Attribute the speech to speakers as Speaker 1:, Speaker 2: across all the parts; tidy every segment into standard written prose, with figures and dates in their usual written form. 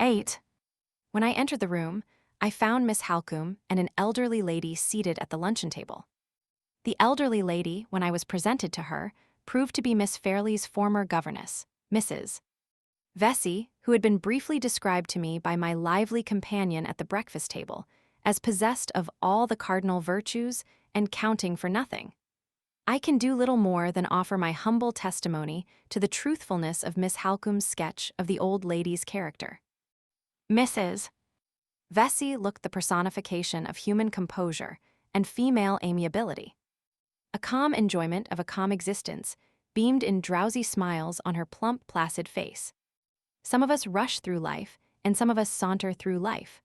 Speaker 1: 8. When I entered the room, I found Miss Halcombe and an elderly lady seated at the luncheon table. The elderly lady, when I was presented to her, proved to be Miss Fairley's former governess, Mrs. Vesey, who had been briefly described to me by my lively companion at the breakfast table as possessed of all the cardinal virtues and counting for nothing. I can do little more than offer my humble testimony to the truthfulness of Miss Halcombe's sketch of the old lady's character. Mrs. Vesey looked the personification of human composure and female amiability. A calm enjoyment of a calm existence beamed in drowsy smiles on her plump, placid face. Some of us rush through life, and some of us saunter through life.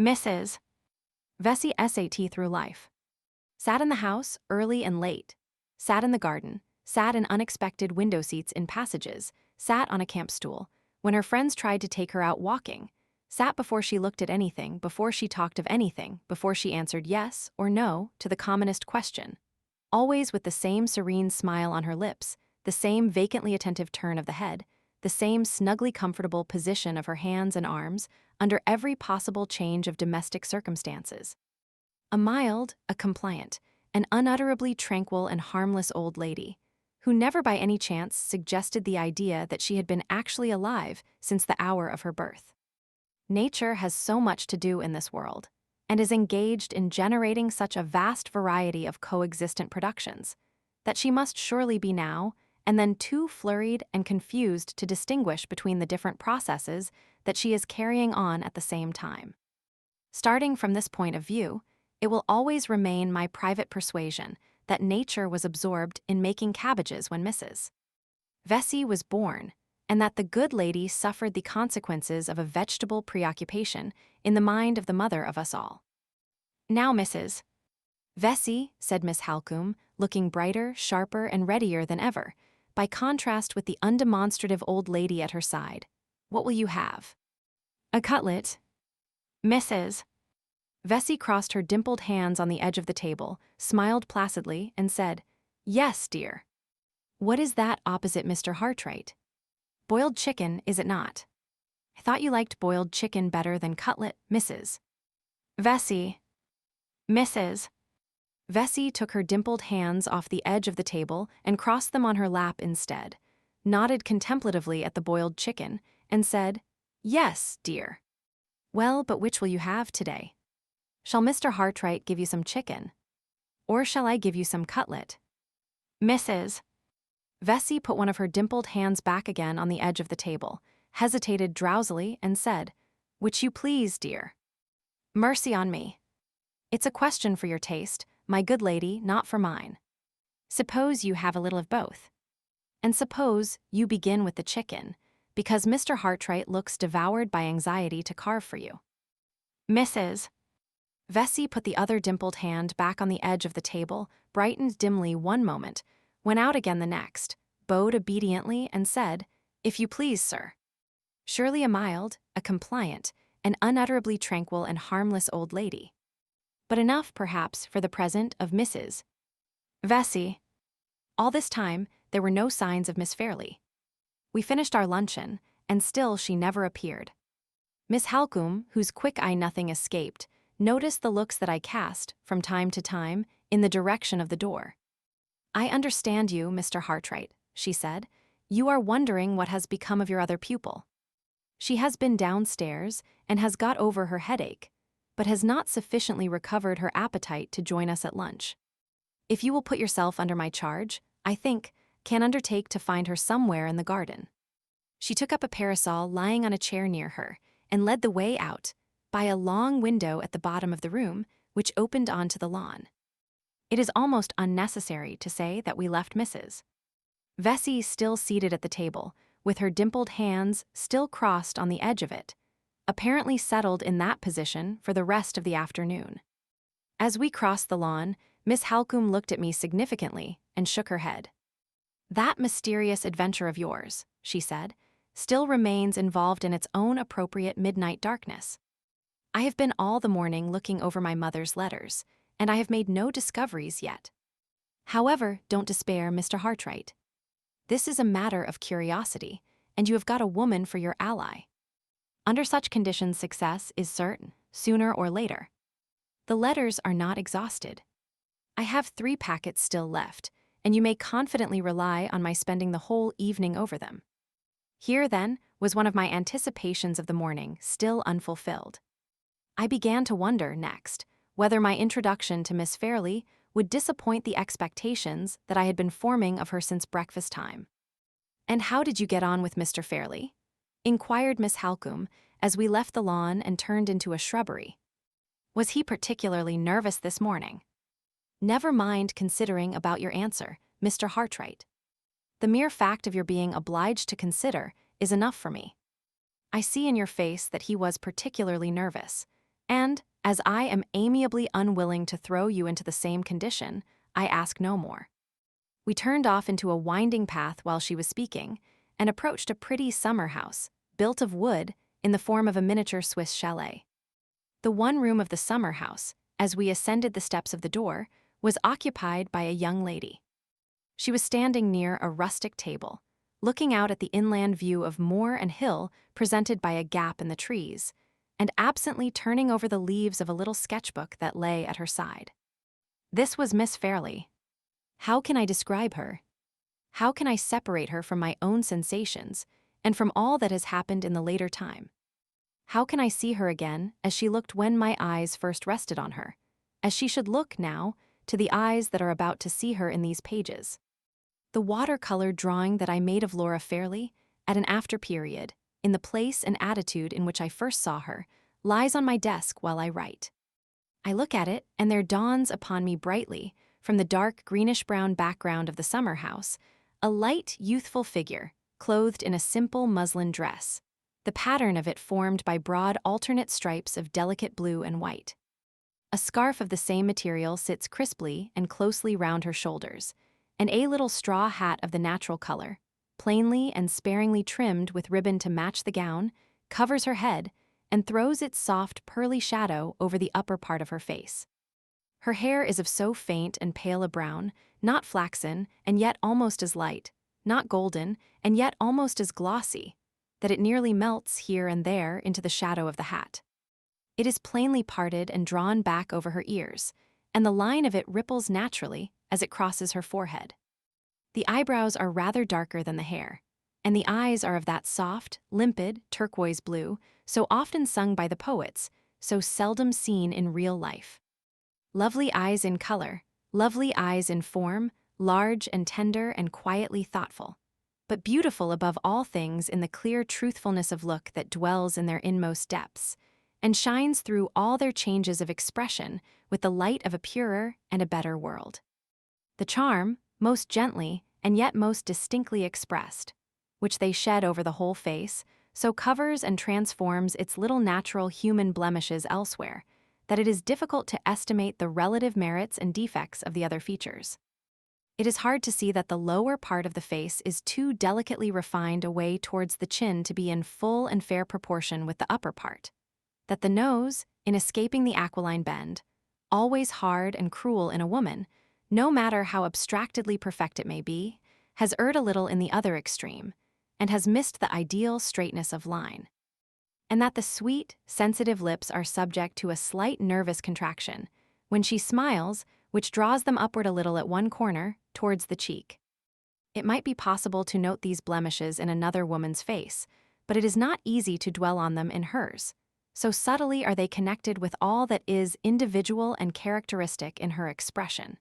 Speaker 1: Mrs. Vesey sat through life. Sat in the house early and late. Sat in the garden. Sat in unexpected window seats in passages. Sat on a camp stool when her friends tried to take her out walking. Sat before she looked at anything, before she talked of anything, before she answered yes or no to the commonest question. Always with the same serene smile on her lips, the same vacantly attentive turn of the head, the same snugly comfortable position of her hands and arms under every possible change of domestic circumstances. A mild, a compliant, an unutterably tranquil and harmless old lady, who never by any chance suggested the idea that she had been actually alive since the hour of her birth. Nature has so much to do in this world, and is engaged in generating such a vast variety of coexistent productions, that she must surely be now and then too flurried and confused to distinguish between the different processes that she is carrying on at the same time. Starting from this point of view, it will always remain my private persuasion that nature was absorbed in making cabbages when Mrs. Vesey was born, and that the good lady suffered the consequences of a vegetable preoccupation in the mind of the mother of us all. Now, Mrs. Vesey, said Miss Halcombe, looking brighter, sharper, and readier than ever, by contrast with the undemonstrative old lady at her side, what will you have? A cutlet. Mrs. Vesey crossed her dimpled hands on the edge of the table, smiled placidly, and said, Yes, dear. What is that opposite Mr. Hartright? Boiled chicken, is it not? I thought you liked boiled chicken better than cutlet, Mrs. Vesey. Mrs. Vesey took her dimpled hands off the edge of the table and crossed them on her lap instead, nodded contemplatively at the boiled chicken, and said, Yes, dear. Well, but which will you have today? Shall Mr. Hartright give you some chicken? Or shall I give you some cutlet? Mrs. Vesey put one of her dimpled hands back again on the edge of the table, hesitated drowsily, and said, Which you please, dear. Mercy on me. It's a question for your taste, my good lady, not for mine. Suppose you have a little of both. And suppose you begin with the chicken, because Mr. Hartright looks devoured by anxiety to carve for you. Mrs. Vesey put the other dimpled hand back on the edge of the table, brightened dimly one moment, went out again the next, bowed obediently, and said, If you please, sir. Surely a mild, a compliant, an unutterably tranquil and harmless old lady. But enough, perhaps, for the present of Mrs. Vesey. All this time, there were no signs of Miss Fairley. We finished our luncheon, and still she never appeared. Miss Halcombe, whose quick eye nothing escaped, noticed the looks that I cast, from time to time, in the direction of the door. I understand you, Mr. Hartright, she said. You are wondering what has become of your other pupil. She has been downstairs and has got over her headache, but has not sufficiently recovered her appetite to join us at lunch. If you will put yourself under my charge, I think, can undertake to find her somewhere in the garden. She took up a parasol lying on a chair near her, and led the way out, by a long window at the bottom of the room, which opened onto the lawn. It is almost unnecessary to say that we left Mrs. Vesey still seated at the table, with her dimpled hands still crossed on the edge of it, apparently settled in that position for the rest of the afternoon. As we crossed the lawn, Miss Halcombe looked at me significantly and shook her head. That mysterious adventure of yours, she said, still remains involved in its own appropriate midnight darkness. I have been all the morning looking over my mother's letters, and I have made no discoveries yet. However, don't despair, Mr. Hartright. This is a matter of curiosity, and you have got a woman for your ally. Under such conditions, success is certain, sooner or later. The letters are not exhausted. I have 3 packets still left, and you may confidently rely on my spending the whole evening over them. Here, then, was one of my anticipations of the morning still unfulfilled. I began to wonder, next, whether my introduction to Miss Fairley would disappoint the expectations that I had been forming of her since breakfast time. "And how did you get on with Mr. Fairley?" inquired Miss Halcombe as we left the lawn and turned into a shrubbery. "Was he particularly nervous this morning?" "Never mind considering about your answer, Mr. Hartright. The mere fact of your being obliged to consider is enough for me. I see in your face that he was particularly nervous, and, as I am amiably unwilling to throw you into the same condition, I ask no more." We turned off into a winding path while she was speaking, and approached a pretty summer house, built of wood, in the form of a miniature Swiss chalet. The one room of the summer house, as we ascended the steps of the door, was occupied by a young lady. She was standing near a rustic table, looking out at the inland view of moor and hill presented by a gap in the trees, and absently turning over the leaves of a little sketchbook that lay at her side. This was Miss Fairley. How can I describe her? How can I separate her from my own sensations, and from all that has happened in the later time? How can I see her again as she looked when my eyes first rested on her, as she should look now to the eyes that are about to see her in these pages? The watercolor drawing that I made of Laura Fairley, at an after period, in the place and attitude in which I first saw her, lies on my desk while I write. I look at it, and there dawns upon me brightly, from the dark greenish-brown background of the summer house, a light, youthful figure, clothed in a simple muslin dress, the pattern of it formed by broad alternate stripes of delicate blue and white. A scarf of the same material sits crisply and closely round her shoulders, and a little straw hat of the natural color, plainly and sparingly trimmed with ribbon to match the gown, covers her head and throws its soft, pearly shadow over the upper part of her face. Her hair is of so faint and pale a brown, not flaxen and yet almost as light, not golden and yet almost as glossy, that it nearly melts here and there into the shadow of the hat. It is plainly parted and drawn back over her ears, and the line of it ripples naturally as it crosses her forehead. The eyebrows are rather darker than the hair, and the eyes are of that soft, limpid, turquoise blue, so often sung by the poets, so seldom seen in real life. Lovely eyes in color, lovely eyes in form, large and tender and quietly thoughtful, but beautiful above all things in the clear truthfulness of look that dwells in their inmost depths, and shines through all their changes of expression with the light of a purer and a better world. The charm, most gently and yet most distinctly expressed, which they shed over the whole face, so covers and transforms its little natural human blemishes elsewhere, that it is difficult to estimate the relative merits and defects of the other features. It is hard to see that the lower part of the face is too delicately refined away towards the chin to be in full and fair proportion with the upper part, that the nose, in escaping the aquiline bend, always hard and cruel in a woman, no matter how abstractedly perfect it may be, has erred a little in the other extreme, and has missed the ideal straightness of line, and that the sweet, sensitive lips are subject to a slight nervous contraction when she smiles, which draws them upward a little at one corner, towards the cheek. It might be possible to note these blemishes in another woman's face, but it is not easy to dwell on them in hers, so subtly are they connected with all that is individual and characteristic in her expression,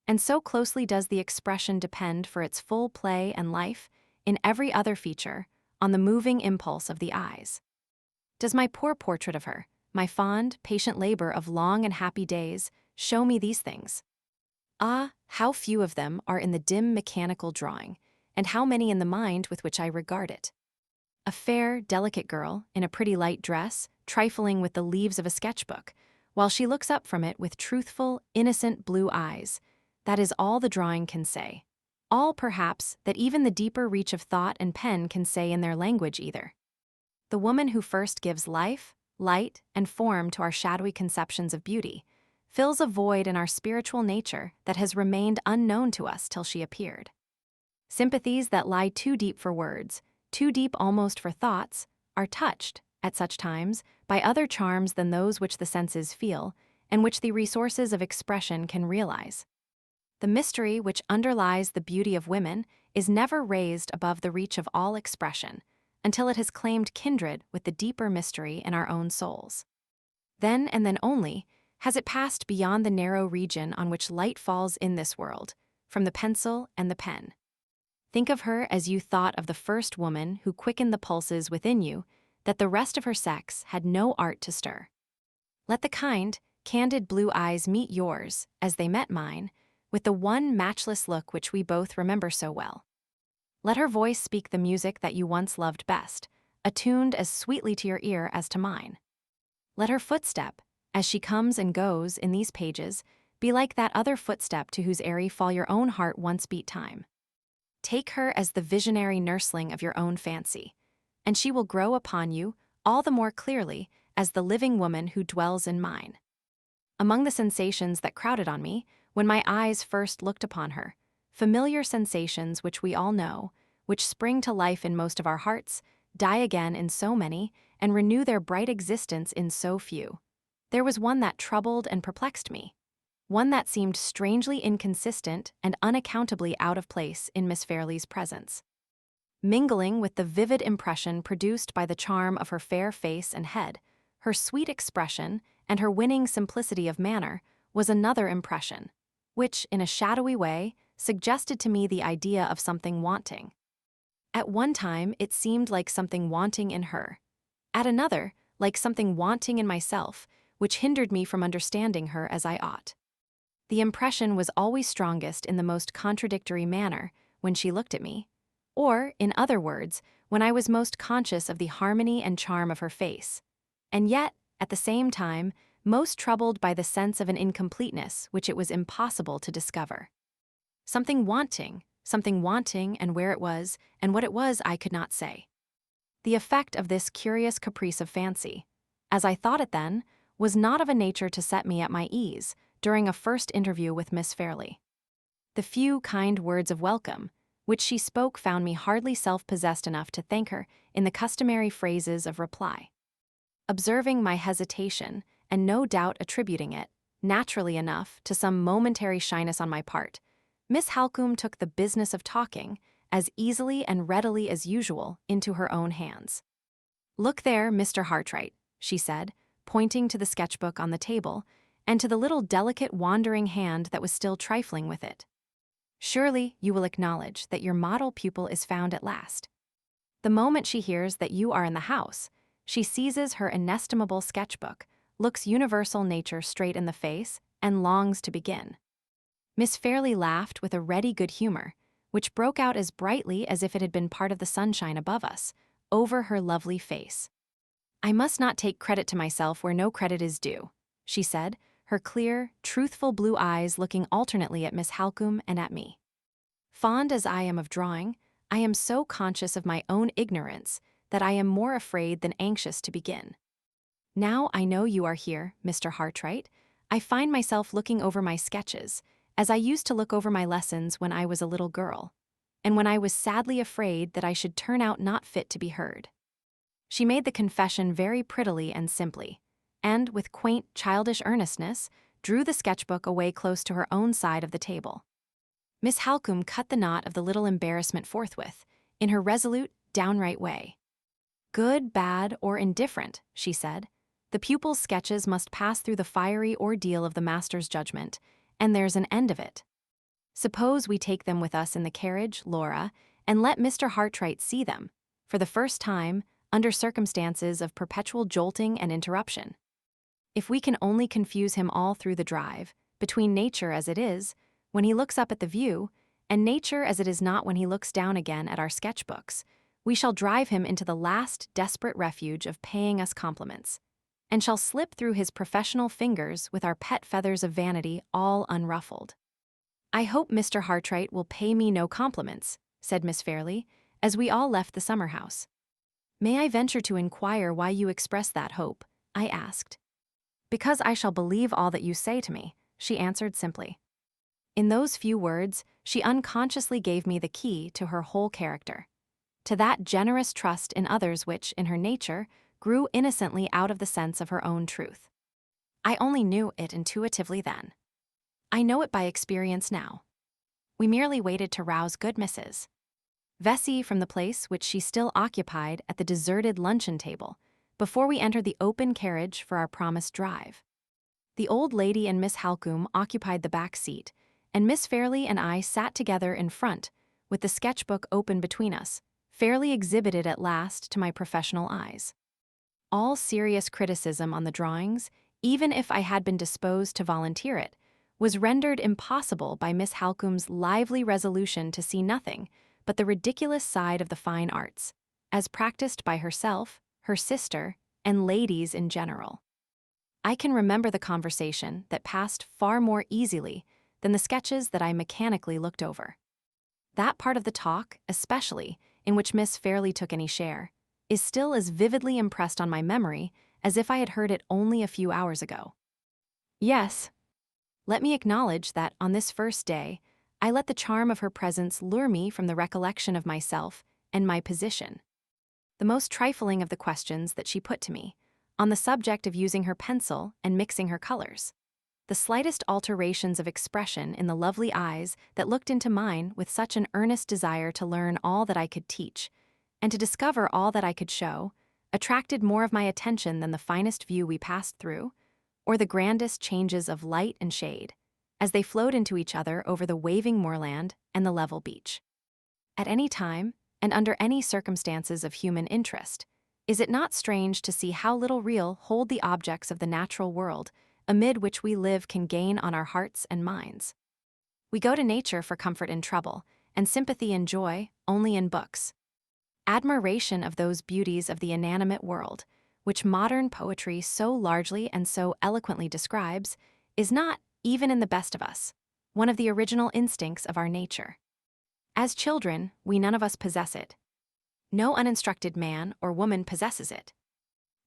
Speaker 1: and so closely does the expression depend for its full play and life, in every other feature, on the moving impulse of the eyes. Does my poor portrait of her, my fond, patient labor of long and happy days, show me these things? Ah, how few of them are in the dim mechanical drawing, and how many in the mind with which I regard it. A fair, delicate girl, in a pretty light dress, trifling with the leaves of a sketchbook, while she looks up from it with truthful, innocent blue eyes. That is all the drawing can say. All, perhaps, that even the deeper reach of thought and pen can say in their language either. The woman who first gives life, light, and form to our shadowy conceptions of beauty fills a void in our spiritual nature that has remained unknown to us till she appeared. Sympathies that lie too deep for words, too deep almost for thoughts, are touched, at such times, by other charms than those which the senses feel, and which the resources of expression can realize. The mystery which underlies the beauty of women is never raised above the reach of all expression, until it has claimed kindred with the deeper mystery in our own souls. Then, and then only, has it passed beyond the narrow region on which light falls in this world, from the pencil and the pen. Think of her as you thought of the first woman who quickened the pulses within you that the rest of her sex had no art to stir. Let the kind, candid blue eyes meet yours, as they met mine, with the one matchless look which we both remember so well. Let her voice speak the music that you once loved best, attuned as sweetly to your ear as to mine. Let her footstep, as she comes and goes in these pages, be like that other footstep to whose airy fall your own heart once beat time. Take her as the visionary nursling of your own fancy, and she will grow upon you all the more clearly as the living woman who dwells in mine. Among the sensations that crowded on me, when my eyes first looked upon her, familiar sensations which we all know, which spring to life in most of our hearts, die again in so many, and renew their bright existence in so few, there was one that troubled and perplexed me, one that seemed strangely inconsistent and unaccountably out of place in Miss Fairlie's presence. Mingling with the vivid impression produced by the charm of her fair face and head, her sweet expression, and her winning simplicity of manner, was another impression, which, in a shadowy way, suggested to me the idea of something wanting. At one time, it seemed like something wanting in her. At another, like something wanting in myself, which hindered me from understanding her as I ought. The impression was always strongest in the most contradictory manner when she looked at me, or, in other words, when I was most conscious of the harmony and charm of her face, and yet, at the same time, most troubled by the sense of an incompleteness which it was impossible to discover. Something wanting, and where it was, and what it was I could not say. The effect of this curious caprice of fancy, as I thought it then, was not of a nature to set me at my ease during a first interview with Miss Fairlie. The few kind words of welcome, which she spoke, found me hardly self-possessed enough to thank her in the customary phrases of reply. Observing my hesitation, and no doubt attributing it, naturally enough, to some momentary shyness on my part, Miss Halcombe took the business of talking, as easily and readily as usual, into her own hands. "Look there, Mr. Hartright," she said, pointing to the sketchbook on the table, and to the little delicate wandering hand that was still trifling with it. "Surely you will acknowledge that your model pupil is found at last." The moment she hears that you are in the house, she seizes her inestimable sketchbook, looks universal nature straight in the face, and longs to begin. Miss Fairlie laughed with a ready good humor, which broke out as brightly as if it had been part of the sunshine above us, over her lovely face. "I must not take credit to myself where no credit is due," she said, her clear, truthful blue eyes looking alternately at Miss Halcombe and at me. "Fond as I am of drawing, I am so conscious of my own ignorance that I am more afraid than anxious to begin. Now I know you are here, Mr. Hartright, I find myself looking over my sketches, as I used to look over my lessons when I was a little girl, and when I was sadly afraid that I should turn out not fit to be heard." She made the confession very prettily and simply, and, with quaint, childish earnestness, drew the sketchbook away close to her own side of the table. Miss Halcombe cut the knot of the little embarrassment forthwith, in her resolute, downright way. "Good, bad, or indifferent," she said, "the pupil's sketches must pass through the fiery ordeal of the master's judgment, and there's an end of it. Suppose we take them with us in the carriage, Laura, and let Mr. Hartright see them, for the first time, under circumstances of perpetual jolting and interruption. If we can only confuse him all through the drive, between nature as it is, when he looks up at the view, and nature as it is not when he looks down again at our sketchbooks, we shall drive him into the last desperate refuge of paying us compliments, and shall slip through his professional fingers with our pet feathers of vanity all unruffled." "I hope Mr. Hartright will pay me no compliments," said Miss Fairlie, as we all left the summer house. "May I venture to inquire why you express that hope?" I asked. "Because I shall believe all that you say to me," she answered simply. In those few words, she unconsciously gave me the key to her whole character, to that generous trust in others which, in her nature, grew innocently out of the sense of her own truth. I only knew it intuitively then. I know it by experience now. We merely waited to rouse good Mrs. Vesey from the place which she still occupied at the deserted luncheon table before we entered the open carriage for our promised drive. The old lady and Miss Halcombe occupied the back seat, and Miss Fairley and I sat together in front, with the sketchbook open between us, fairly exhibited at last to my professional eyes. All serious criticism on the drawings, even if I had been disposed to volunteer it, was rendered impossible by Miss Halcombe's lively resolution to see nothing but the ridiculous side of the fine arts, as practiced by herself, her sister, and ladies in general. I can remember the conversation that passed far more easily than the sketches that I mechanically looked over. That part of the talk, especially, in which Miss Fairley took any share, is still as vividly impressed on my memory as if I had heard it only a few hours ago. Yes, let me acknowledge that on this first day, I let the charm of her presence lure me from the recollection of myself and my position. The most trifling of the questions that she put to me, on the subject of using her pencil and mixing her colors, the slightest alterations of expression in the lovely eyes that looked into mine with such an earnest desire to learn all that I could teach, and to discover all that I could show, attracted more of my attention than the finest view we passed through, or the grandest changes of light and shade, as they flowed into each other over the waving moorland and the level beach. At any time, and under any circumstances of human interest, is it not strange to see how little real hold the objects of the natural world amid which we live can gain on our hearts and minds? We go to nature for comfort in trouble, and sympathy and joy only in books. Admiration of those beauties of the inanimate world, which modern poetry so largely and so eloquently describes, is not, even in the best of us, one of the original instincts of our nature. As children, we none of us possess it. No uninstructed man or woman possesses it.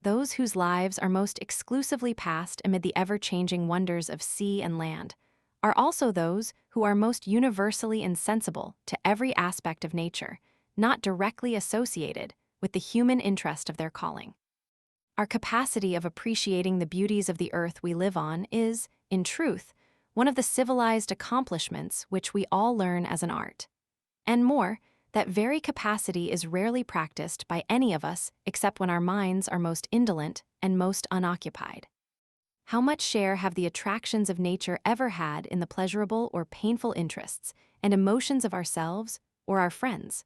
Speaker 1: Those whose lives are most exclusively passed amid the ever-changing wonders of sea and land are also those who are most universally insensible to every aspect of nature, not directly associated with the human interest of their calling. Our capacity of appreciating the beauties of the earth we live on is, in truth, one of the civilized accomplishments which we all learn as an art. And more, that very capacity is rarely practiced by any of us except when our minds are most indolent and most unoccupied. How much share have the attractions of nature ever had in the pleasurable or painful interests and emotions of ourselves or our friends?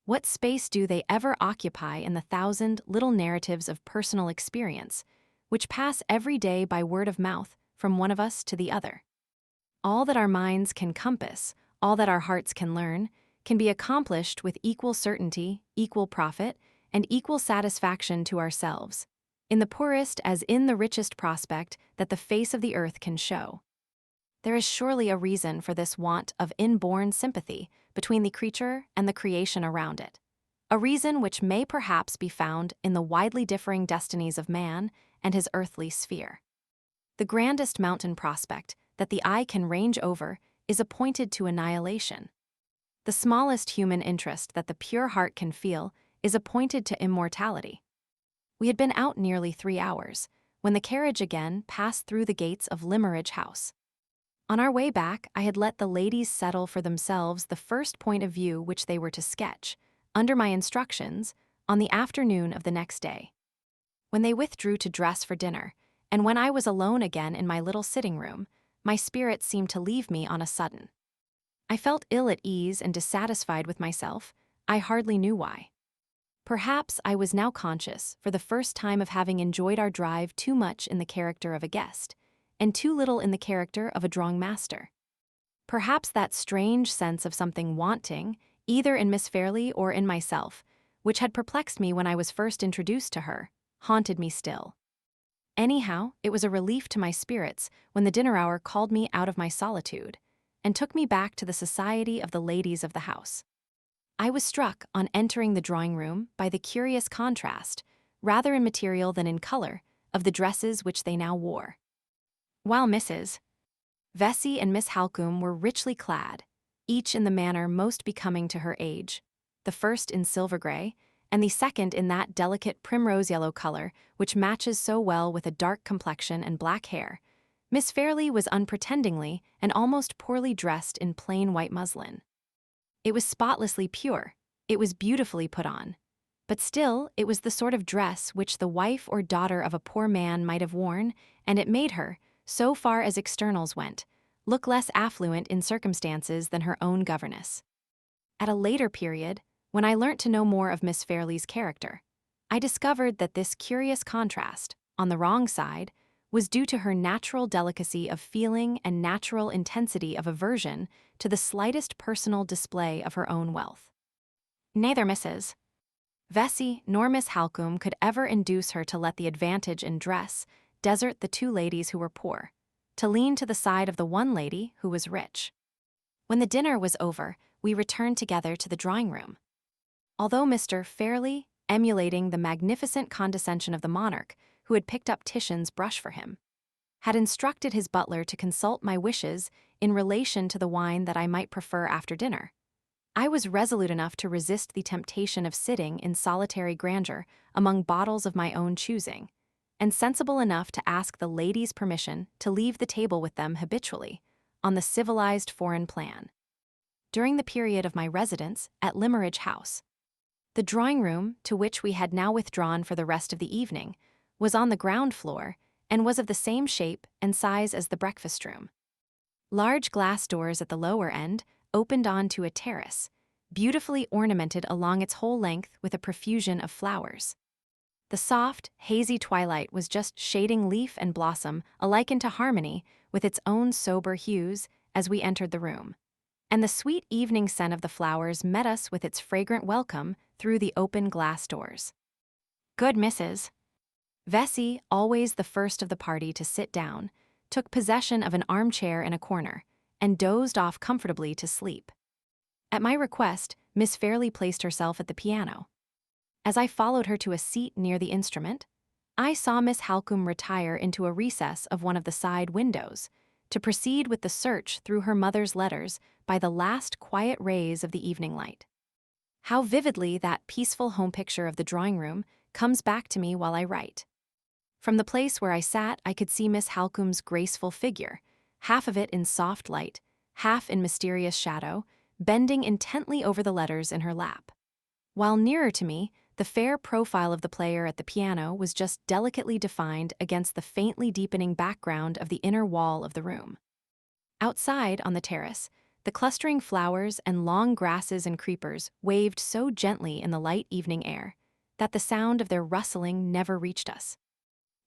Speaker 1: What space do they ever occupy in the thousand little narratives of personal experience, which pass every day by word of mouth from one of us to the other? All that our minds can compass, all that our hearts can learn, can be accomplished with equal certainty, equal profit, and equal satisfaction to ourselves, in the poorest as in the richest prospect that the face of the earth can show. There is surely a reason for this want of inborn sympathy between the creature and the creation around it, a reason which may perhaps be found in the widely differing destinies of man and his earthly sphere. The grandest mountain prospect that the eye can range over is appointed to annihilation. The smallest human interest that the pure heart can feel is appointed to immortality. We had been out nearly 3 hours, when the carriage again passed through the gates of Limmeridge House. On our way back, I had let the ladies settle for themselves the first point of view which they were to sketch, under my instructions, on the afternoon of the next day. When they withdrew to dress for dinner, and when I was alone again in my little sitting room, my spirits seemed to leave me on a sudden. I felt ill at ease and dissatisfied with myself, I hardly knew why. Perhaps I was now conscious for the first time of having enjoyed our drive too much in the character of a guest, and too little in the character of a drawing master. Perhaps that strange sense of something wanting, either in Miss Fairley or in myself, which had perplexed me when I was first introduced to her, haunted me still. Anyhow, it was a relief to my spirits when the dinner hour called me out of my solitude, and took me back to the society of the ladies of the house. I was struck, on entering the drawing-room, by the curious contrast, rather in material than in color, of the dresses which they now wore. While Mrs. Vesey and Miss Halcombe were richly clad, each in the manner most becoming to her age, the first in silver gray, and the second in that delicate primrose yellow color which matches so well with a dark complexion and black hair, Miss Fairlie was unpretendingly and almost poorly dressed in plain white muslin. It was spotlessly pure, it was beautifully put on. But still, it was the sort of dress which the wife or daughter of a poor man might have worn, and it made her, so far as externals went, look less affluent in circumstances than her own governess. At a later period, when I learnt to know more of Miss Fairlie's character, I discovered that this curious contrast, on the wrong side, was due to her natural delicacy of feeling and natural intensity of aversion to the slightest personal display of her own wealth. Neither Mrs. Vesey nor Miss Halcombe could ever induce her to let the advantage in dress desert the two ladies who were poor, to lean to the side of the one lady who was rich. When the dinner was over, we returned together to the drawing-room. Although Mr. Fairlie, emulating the magnificent condescension of the monarch who had picked up Titian's brush for him, had instructed his butler to consult my wishes in relation to the wine that I might prefer after dinner, I was resolute enough to resist the temptation of sitting in solitary grandeur among bottles of my own choosing, and sensible enough to ask the ladies' permission to leave the table with them habitually, on the civilized foreign plan. During the period of my residence at Limmeridge House, the drawing-room, to which we had now withdrawn for the rest of the evening, was on the ground floor and was of the same shape and size as the breakfast-room. Large glass doors at the lower end opened on to a terrace, beautifully ornamented along its whole length with a profusion of flowers. The soft, hazy twilight was just shading leaf and blossom alike into harmony with its own sober hues as we entered the room, and the sweet evening scent of the flowers met us with its fragrant welcome through the open glass doors. Good Mrs. Vesey, always the first of the party to sit down, took possession of an armchair in a corner, and dozed off comfortably to sleep. At my request, Miss Fairlie placed herself at the piano. As I followed her to a seat near the instrument, I saw Miss Halcombe retire into a recess of one of the side windows, to proceed with the search through her mother's letters by the last quiet rays of the evening light. How vividly that peaceful home picture of the drawing-room comes back to me while I write. From the place where I sat, I could see Miss Halcombe's graceful figure, half of it in soft light, half in mysterious shadow, bending intently over the letters in her lap. While nearer to me, the fair profile of the player at the piano was just delicately defined against the faintly deepening background of the inner wall of the room. Outside, on the terrace, the clustering flowers and long grasses and creepers waved so gently in the light evening air that the sound of their rustling never reached us.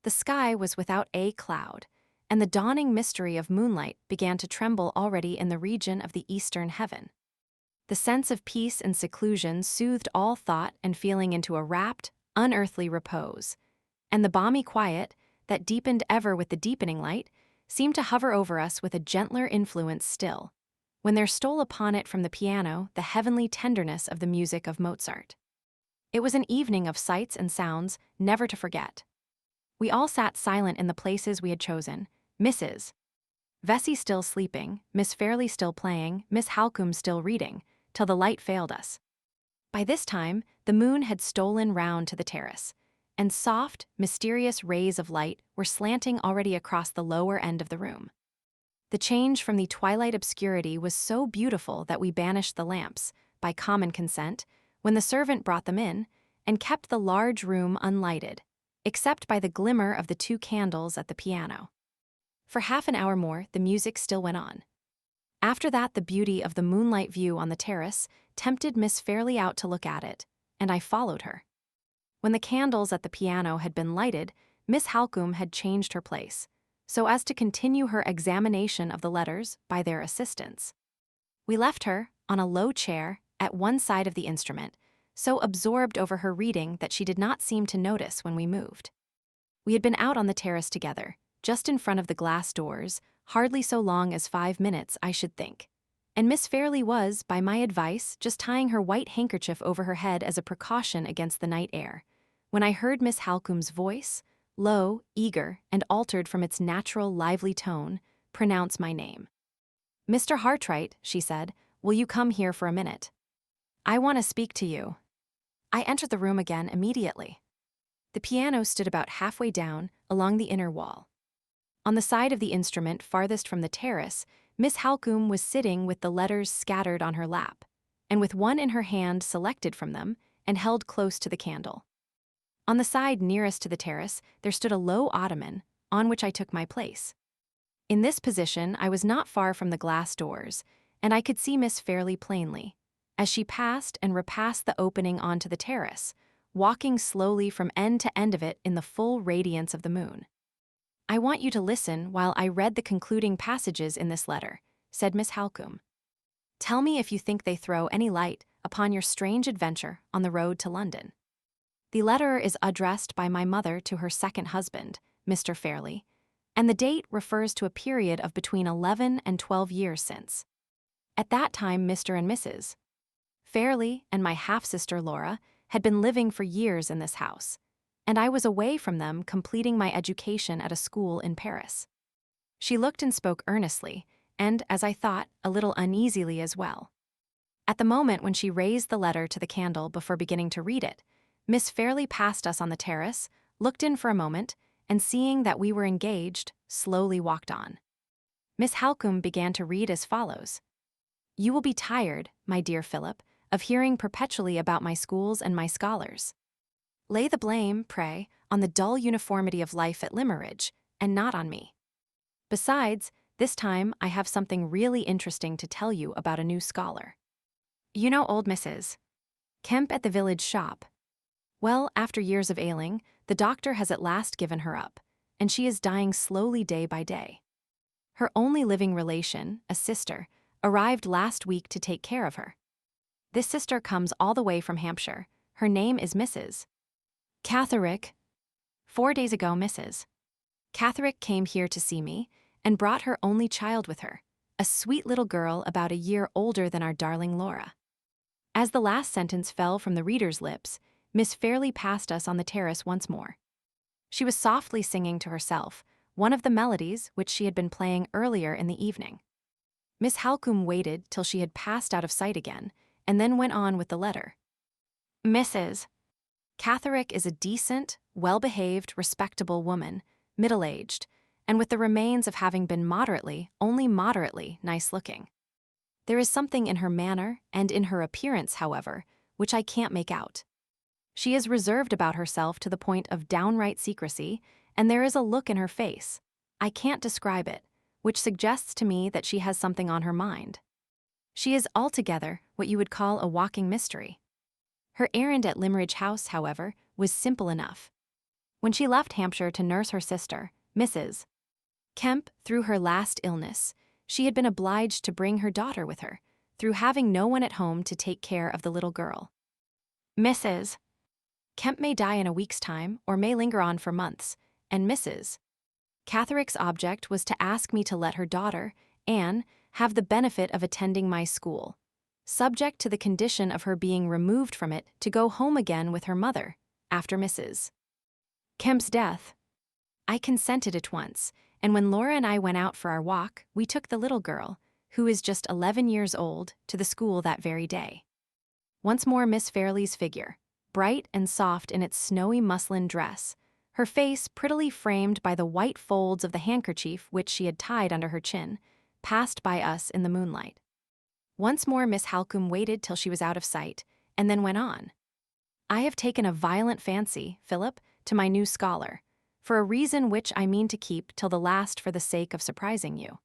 Speaker 1: The sky was without a cloud, and the dawning mystery of moonlight began to tremble already in the region of the eastern heaven. The sense of peace and seclusion soothed all thought and feeling into a rapt, unearthly repose, and the balmy quiet, that deepened ever with the deepening light, seemed to hover over us with a gentler influence still, when there stole upon it from the piano the heavenly tenderness of the music of Mozart. It was an evening of sights and sounds never to forget. We all sat silent in the places we had chosen, Mrs. Vesey still sleeping, Miss Fairlie still playing, Miss Halcombe still reading, till the light failed us. By this time, the moon had stolen round to the terrace, and soft, mysterious rays of light were slanting already across the lower end of the room. The change from the twilight obscurity was so beautiful that we banished the lamps, by common consent, when the servant brought them in, and kept the large room unlighted, except by the glimmer of the two candles at the piano. For half an hour more, the music still went on. After that, the beauty of the moonlight view on the terrace tempted Miss Fairlie out to look at it, and I followed her. When the candles at the piano had been lighted, Miss Halcombe had changed her place, so as to continue her examination of the letters by their assistance. We left her, on a low chair, at one side of the instrument, so absorbed over her reading that she did not seem to notice when we moved. We had been out on the terrace together, just in front of the glass doors, hardly so long as 5 minutes, I should think. And Miss Fairlie was, by my advice, just tying her white handkerchief over her head as a precaution against the night air, when I heard Miss Halcombe's voice, low, eager, and altered from its natural, lively tone, pronounce my name. "Mr. Hartright," she said, "will you come here for a minute? I want to speak to you." I entered the room again immediately. The piano stood about halfway down, along the inner wall. On the side of the instrument farthest from the terrace, Miss Halcombe was sitting with the letters scattered on her lap, and with one in her hand selected from them and held close to the candle. On the side nearest to the terrace, there stood a low ottoman, on which I took my place. In this position, I was not far from the glass doors, and I could see Miss Fairley plainly, as she passed and repassed the opening onto the terrace, walking slowly from end to end of it in the full radiance of the moon. "I want you to listen while I read the concluding passages in this letter," said Miss Halcombe. "Tell me if you think they throw any light upon your strange adventure on the road to London. The letter is addressed by my mother to her second husband, Mr. Fairley, and the date refers to a period of between 11 and 12 years since. At that time, Mr. and Mrs. Fairley and my half-sister Laura had been living for years in this house, and I was away from them completing my education at a school in Paris." She looked and spoke earnestly, and, as I thought, a little uneasily as well. At the moment when she raised the letter to the candle before beginning to read it, Miss Fairley passed us on the terrace, looked in for a moment, and seeing that we were engaged, slowly walked on. Miss Halcombe began to read as follows. "You will be tired, my dear Philip, of hearing perpetually about my schools and my scholars. Lay the blame, pray, on the dull uniformity of life at Limmeridge, and not on me. Besides, this time I have something really interesting to tell you about a new scholar. You know old Mrs. Kemp at the village shop? Well, after years of ailing, the doctor has at last given her up, and she is dying slowly day by day. Her only living relation, a sister, arrived last week to take care of her. This sister comes all the way from Hampshire. Her name is Mrs. Catherick. 4 days ago, Mrs. Catherick came here to see me and brought her only child with her, a sweet little girl about a year older than our darling Laura." As the last sentence fell from the reader's lips, Miss Fairley passed us on the terrace once more. She was softly singing to herself one of the melodies which she had been playing earlier in the evening. Miss Halcombe waited till she had passed out of sight again, and then went on with the letter. "Mrs. Catherick is a decent, well-behaved, respectable woman, middle-aged, and with the remains of having been only moderately, nice-looking. There is something in her manner and in her appearance, however, which I can't make out. She is reserved about herself to the point of downright secrecy, and there is a look in her face, I can't describe it, which suggests to me that she has something on her mind. She is altogether what you would call a walking mystery. Her errand at Limmeridge House, however, was simple enough. When she left Hampshire to nurse her sister, Mrs. Kemp, through her last illness, she had been obliged to bring her daughter with her, through having no one at home to take care of the little girl. Mrs. Kemp may die in a week's time, or may linger on for months, and Mrs. Catherick's object was to ask me to let her daughter, Anne, have the benefit of attending my school, subject to the condition of her being removed from it to go home again with her mother, after Mrs. Kemp's death. I consented at once, and when Laura and I went out for our walk, we took the little girl, who is just 11 years old, to the school that very day. Once more Miss Fairley's figure, bright and soft in its snowy muslin dress, her face prettily framed by the white folds of the handkerchief which she had tied under her chin, passed by us in the moonlight. Once more Miss Halcombe waited till she was out of sight, and then went on. "I have taken a violent fancy, Philip, to my new scholar, for a reason which I mean to keep till the last for the sake of surprising you.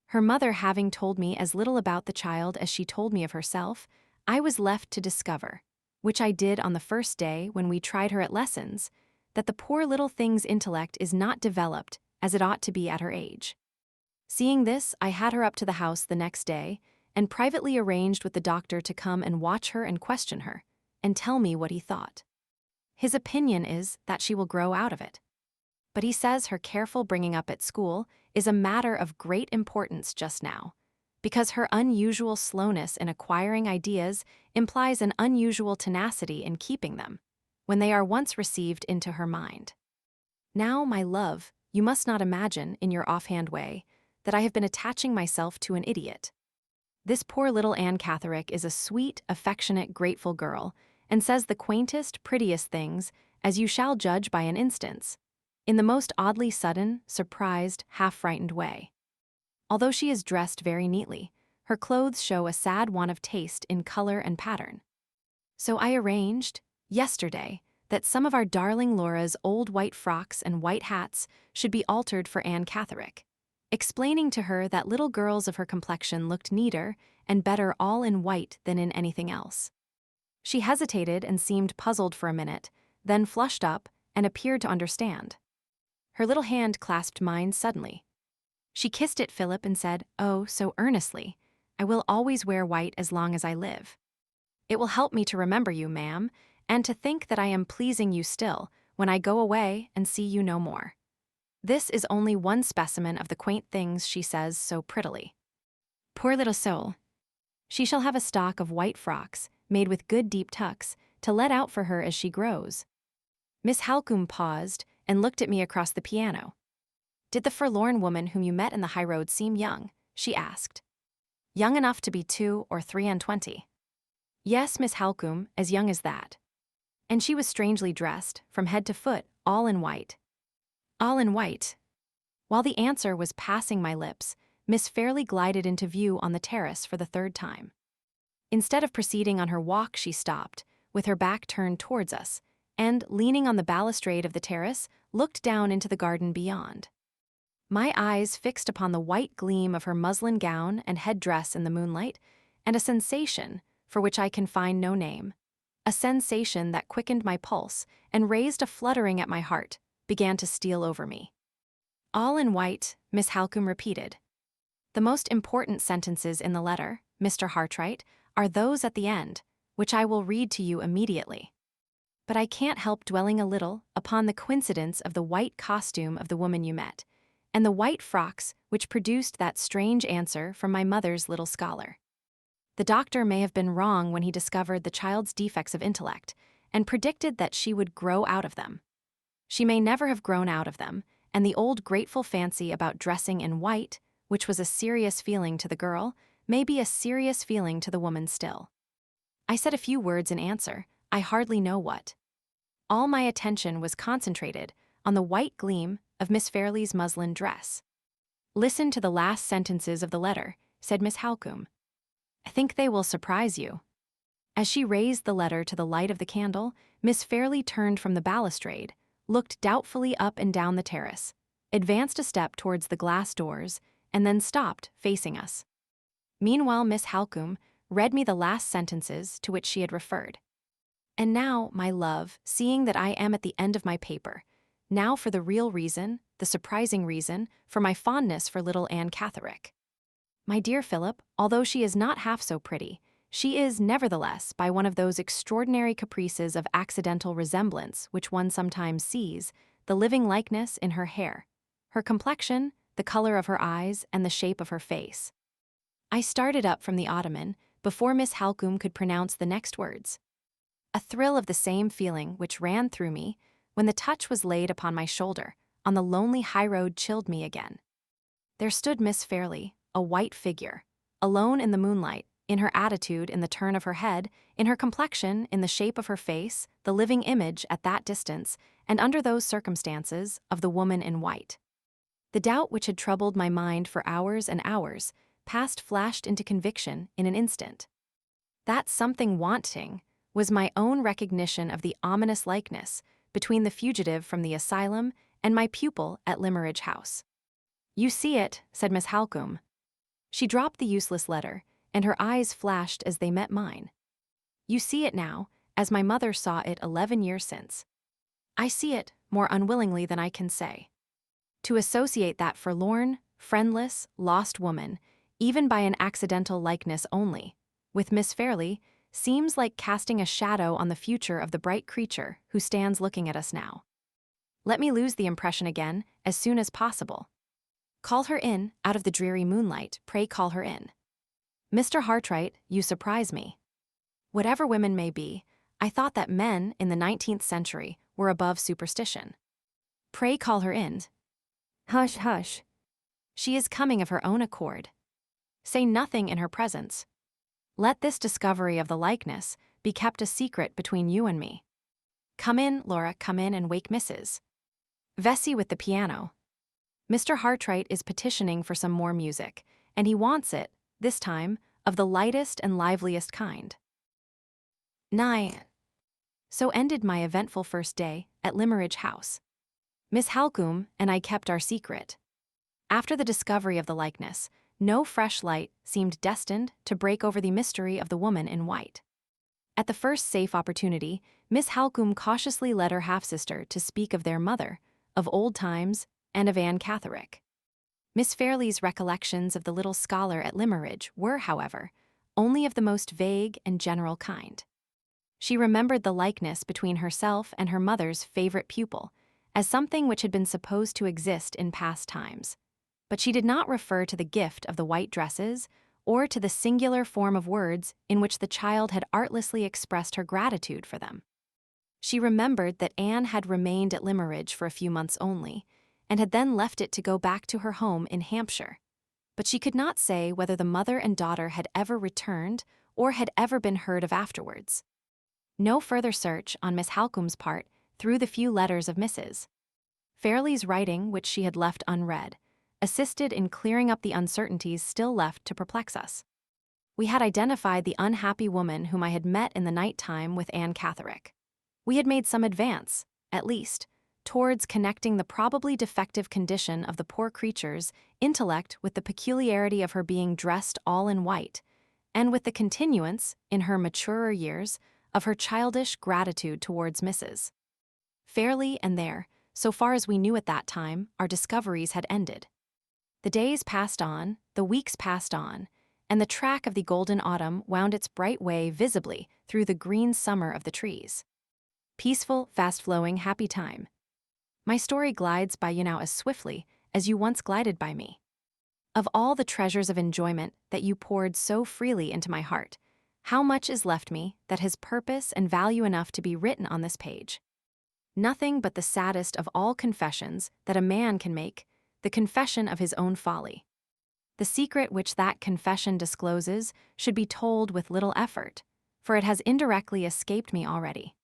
Speaker 1: Her mother having told me as little about the child as she told me of herself, I was left to discover, which I did on the first day when we tried her at lessons, that the poor little thing's intellect is not developed as it ought to be at her age. Seeing this, I had her up to the house the next day, and privately arranged with the doctor to come and watch her and question her, and tell me what he thought. His opinion is that she will grow out of it. But he says her careful bringing up at school is a matter of great importance just now, because her unusual slowness in acquiring ideas implies an unusual tenacity in keeping them, when they are once received into her mind. Now, my love, you must not imagine, in your offhand way, that I have been attaching myself to an idiot. This poor little Anne Catherick is a sweet, affectionate, grateful girl, and says the quaintest, prettiest things, as you shall judge by an instance, in the most oddly sudden, surprised, half-frightened way. Although she is dressed very neatly, her clothes show a sad want of taste in color and pattern. So I arranged, yesterday, that some of our darling Laura's old white frocks and white hats should be altered for Anne Catherick, explaining to her that little girls of her complexion looked neater and better all in white than in anything else. She hesitated and seemed puzzled for a minute, then flushed up and appeared to understand. Her little hand clasped mine suddenly. She kissed it, Philip, and said, oh, so earnestly, I will always wear white as long as I live. It will help me to remember you, ma'am, and to think that I am pleasing you still when I go away and see you no more. This is only one specimen of the quaint things she says so prettily. Poor little soul. She shall have a stock of white frocks, made with good deep tucks, to let out for her as she grows. Miss Halcombe paused and looked at me across the piano. Did the forlorn woman whom you met in the high road seem young? She asked. Young enough to be 2 or 23. Yes, Miss Halcombe, as young as that. And she was strangely dressed, from head to foot, all in white. All in white. While the answer was passing my lips, Miss Fairlie glided into view on the terrace for the 3rd time. Instead of proceeding on her walk, she stopped, with her back turned towards us, and, leaning on the balustrade of the terrace, looked down into the garden beyond. My eyes fixed upon the white gleam of her muslin gown and head-dress in the moonlight, and a sensation, for which I can find no name, a sensation that quickened my pulse and raised a fluttering at my heart, began to steal over me. All in white, Miss Halcombe repeated. The most important sentences in the letter, Mr. Hartright, are those at the end, which I will read to you immediately. But I can't help dwelling a little upon the coincidence of the white costume of the woman you met, and the white frocks which produced that strange answer from my mother's little scholar. The doctor may have been wrong when he discovered the child's defects of intellect, and predicted that she would grow out of them. She may never have grown out of them, and the old grateful fancy about dressing in white, which was a serious feeling to the girl, may be a serious feeling to the woman still. I said a few words in answer, I hardly know what. All my attention was concentrated on the white gleam of Miss Fairlie's muslin dress. Listen to the last sentences of the letter, said Miss Halcombe. I think they will surprise you. As she raised the letter to the light of the candle, Miss Fairlie turned from the balustrade, looked doubtfully up and down the terrace, advanced a step towards the glass doors, and then stopped, facing us. Meanwhile, Miss Halcombe read me the last sentences to which she had referred. And now, my love, seeing that I am at the end of my paper, now for the real reason, the surprising reason, for my fondness for little Anne Catherick. My dear Philip, although she is not half so pretty, she is, nevertheless, by one of those extraordinary caprices of accidental resemblance which one sometimes sees, the living likeness in her hair, her complexion, the color of her eyes, and the shape of her face. I started up from the ottoman before Miss Halcombe could pronounce the next words. A thrill of the same feeling which ran through me when the touch was laid upon my shoulder on the lonely highroad chilled me again. There stood Miss Fairlie, a white figure, alone in the moonlight, in her attitude, in the turn of her head, in her complexion, in the shape of her face, the living image at that distance, and under those circumstances, of the woman in white. The doubt which had troubled my mind for hours and hours, past flashed into conviction in an instant. That something wanting was my own recognition of the ominous likeness between the fugitive from the asylum and my pupil at Limmeridge House. You see it, said Miss Halcombe. She dropped the useless letter, and her eyes flashed as they met mine. You see it now, as my mother saw it 11 years since. I see it more unwillingly than I can say. To associate that forlorn, friendless, lost woman, even by an accidental likeness only, with Miss Fairlie, seems like casting a shadow on the future of the bright creature who stands looking at us now. Let me lose the impression again, as soon as possible. Call her in, out of the dreary moonlight, pray call her in. Mr. Hartright, you surprise me. Whatever women may be, I thought that men in the 19th century were above superstition. Pray call her in. Hush, hush. She is coming of her own accord. Say nothing in her presence. Let this discovery of the likeness be kept a secret between you and me. Come in, Laura, come in and wake Mrs. Vesey with the piano. Mr. Hartright is petitioning for some more music, and he wants it, this time, of the lightest and liveliest kind. 9. So ended my eventful first day at Limmeridge House. Miss Halcombe and I kept our secret. After the discovery of the likeness, no fresh light seemed destined to break over the mystery of the woman in white. At the first safe opportunity, Miss Halcombe cautiously led her half-sister to speak of their mother, of old times, and of Anne Catherick. Miss Fairley's recollections of the little scholar at Limmeridge were, however, only of the most vague and general kind. She remembered the likeness between herself and her mother's favorite pupil as something which had been supposed to exist in past times, but she did not refer to the gift of the white dresses or to the singular form of words in which the child had artlessly expressed her gratitude for them. She remembered that Anne had remained at Limmeridge for a few months only, and had then left it to go back to her home in Hampshire, but she could not say whether the mother and daughter had ever returned or had ever been heard of afterwards. No further search on Miss Halcombe's part through the few letters of Mrs. Fairley's writing, which she had left unread, assisted in clearing up the uncertainties still left to perplex us. We had identified the unhappy woman whom I had met in the night time with Anne Catherick. We had made some advance, at least, towards connecting the probably defective condition of the poor creature's intellect with the peculiarity of her being dressed all in white, and with the continuance, in her maturer years, of her childish gratitude towards Mrs. Fairley, and there, so far as we knew at that time, our discoveries had ended. The days passed on, the weeks passed on, and the track of the golden autumn wound its bright way visibly through the green summer of the trees. Peaceful, fast-flowing, happy time. My story glides by you now as swiftly as you once glided by me. Of all the treasures of enjoyment that you poured so freely into my heart, how much is left me that has purpose and value enough to be written on this page? Nothing but the saddest of all confessions that a man can make, the confession of his own folly. The secret which that confession discloses should be told with little effort, for it has indirectly escaped me already.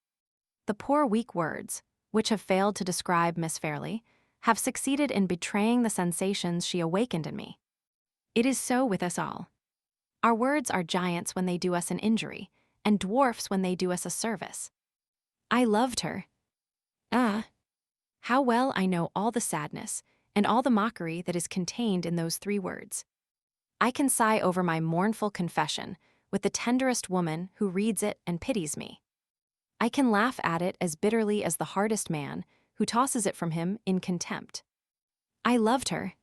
Speaker 1: The poor weak words, which have failed to describe Miss Fairley, have succeeded in betraying the sensations she awakened in me. It is so with us all. Our words are giants when they do us an injury, and dwarfs when they do us a service. I loved her. Ah! How well I know all the sadness and all the mockery that is contained in those 3 words. I can sigh over my mournful confession with the tenderest woman who reads it and pities me. I can laugh at it as bitterly as the hardest man who tosses it from him in contempt. I loved her.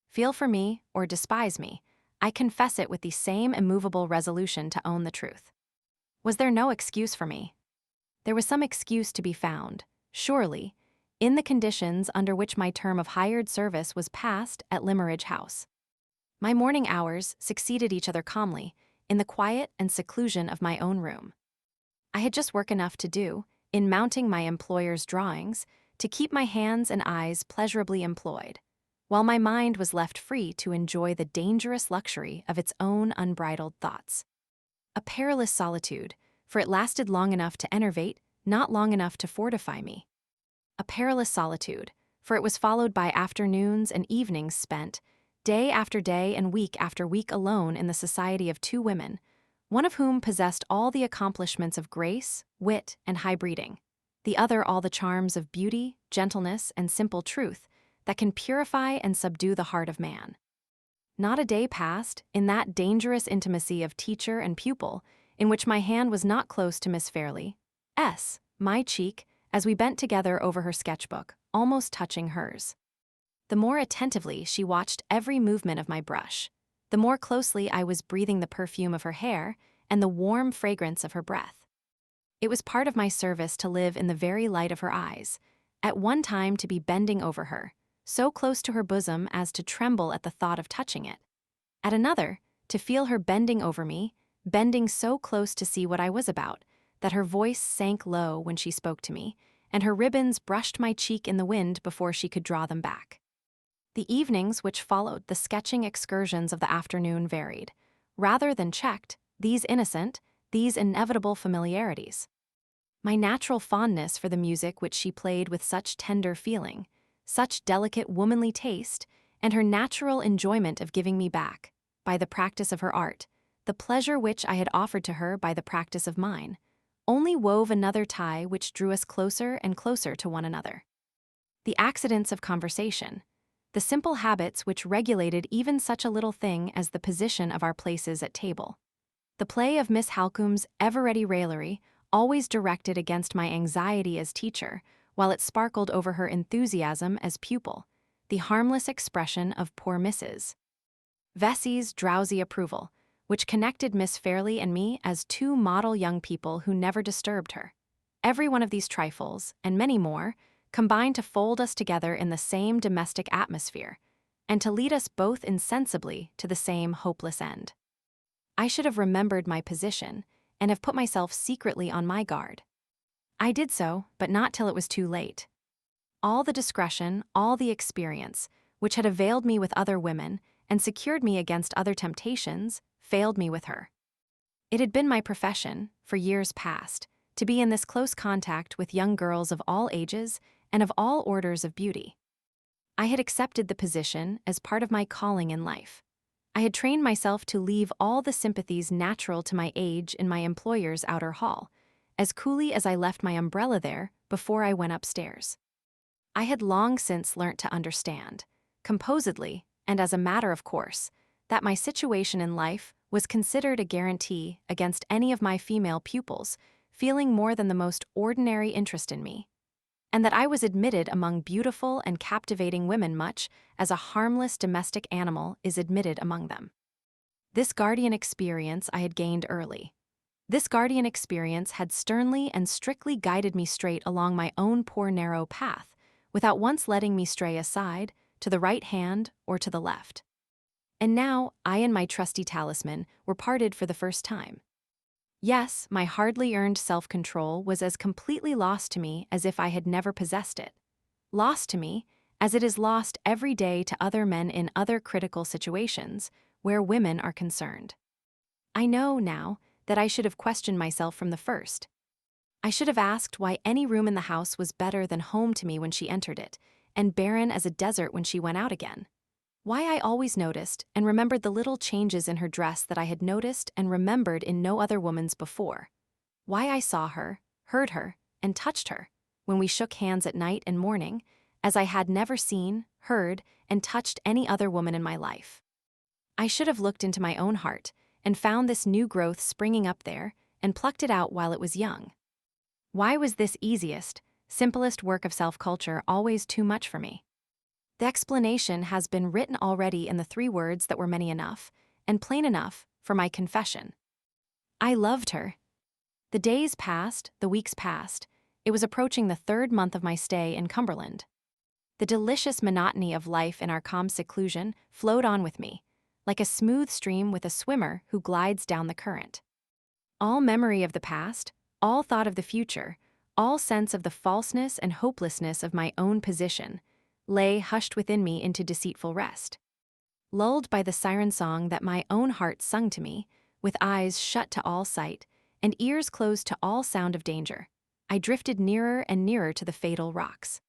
Speaker 1: Feel for me or despise me, I confess it with the same immovable resolution to own the truth. Was there no excuse for me? There was some excuse to be found, surely, in the conditions under which my term of hired service was passed at Limmeridge House. My morning hours succeeded each other calmly, in the quiet and seclusion of my own room. I had just work enough to do, in mounting my employer's drawings, to keep my hands and eyes pleasurably employed, while my mind was left free to enjoy the dangerous luxury of its own unbridled thoughts. A perilous solitude, for it lasted long enough to enervate, not long enough to fortify me. A perilous solitude, for it was followed by afternoons and evenings spent, day after day and week after week alone in the society of 2 women, one of whom possessed all the accomplishments of grace, wit, and high breeding, the other all the charms of beauty, gentleness, and simple truth that can purify and subdue the heart of man. Not a day passed, in that dangerous intimacy of teacher and pupil, in which my hand was not close to Miss Fairley, my cheek, as we bent together over her sketchbook, almost touching hers. The more attentively she watched every movement of my brush, the more closely I was breathing the perfume of her hair and the warm fragrance of her breath. It was part of my service to live in the very light of her eyes, at one time to be bending over her, so close to her bosom as to tremble at the thought of touching it. At another, to feel her bending over me, bending so close to see what I was about, that her voice sank low when she spoke to me, and her ribbons brushed my cheek in the wind before she could draw them back. The evenings which followed the sketching excursions of the afternoon varied. Rather than checked, these innocent, these inevitable familiarities. My natural fondness for the music which she played with such tender feeling, such delicate womanly taste, and her natural enjoyment of giving me back, by the practice of her art, the pleasure which I had offered to her by the practice of mine, only wove another tie which drew us closer and closer to one another. The accidents of conversation, the simple habits which regulated even such a little thing as the position of our places at table, the play of Miss Halcombe's ever-ready raillery, always directed against my anxiety as teacher, while it sparkled over her enthusiasm as pupil, the harmless expression of poor Mrs. Vessey's drowsy approval, which connected Miss Fairlie and me as two model young people who never disturbed her. Every one of these trifles, and many more, combined to fold us together in the same domestic atmosphere, and to lead us both insensibly to the same hopeless end. I should have remembered my position, and have put myself secretly on my guard. I did so, but not till it was too late. All the discretion, all the experience, which had availed me with other women, and secured me against other temptations, failed me with her. It had been my profession, for years past, to be in this close contact with young girls of all ages and of all orders of beauty. I had accepted the position as part of my calling in life. I had trained myself to leave all the sympathies natural to my age in my employer's outer hall, as coolly as I left my umbrella there before I went upstairs. I had long since learnt to understand, composedly and as a matter of course, that my situation in life was considered a guarantee against any of my female pupils feeling more than the most ordinary interest in me, and that I was admitted among beautiful and captivating women much as a harmless domestic animal is admitted among them. This guardian experience I had gained early. This guardian experience had sternly and strictly guided me straight along my own poor narrow path, without once letting me stray aside, to the right hand or to the left. And now I and my trusty talisman were parted for the first time. Yes, my hardly earned self-control was as completely lost to me as if I had never possessed it. Lost to me, as it is lost every day to other men in other critical situations where women are concerned. I know, now, that I should have questioned myself from the first. I should have asked why any room in the house was better than home to me when she entered it, and barren as a desert when she went out again. Why I always noticed and remembered the little changes in her dress that I had noticed and remembered in no other woman's before. Why I saw her, heard her, and touched her, when we shook hands at night and morning, as I had never seen, heard, and touched any other woman in my life. I should have looked into my own heart, and found this new growth springing up there, and plucked it out while it was young. Why was this easiest, simplest work of self-culture always too much for me? The explanation has been written already in the 3 words that were many enough, and plain enough, for my confession. I loved her. The days passed, the weeks passed. It was approaching the 3rd month of my stay in Cumberland. The delicious monotony of life in our calm seclusion flowed on with me, like a smooth stream with a swimmer who glides down the current. All memory of the past, all thought of the future, all sense of the falseness and hopelessness of my own position, lay hushed within me into deceitful rest. Lulled by the siren song that my own heart sung to me, with eyes shut to all sight, and ears closed to all sound of danger, I drifted nearer and nearer to the fatal rocks.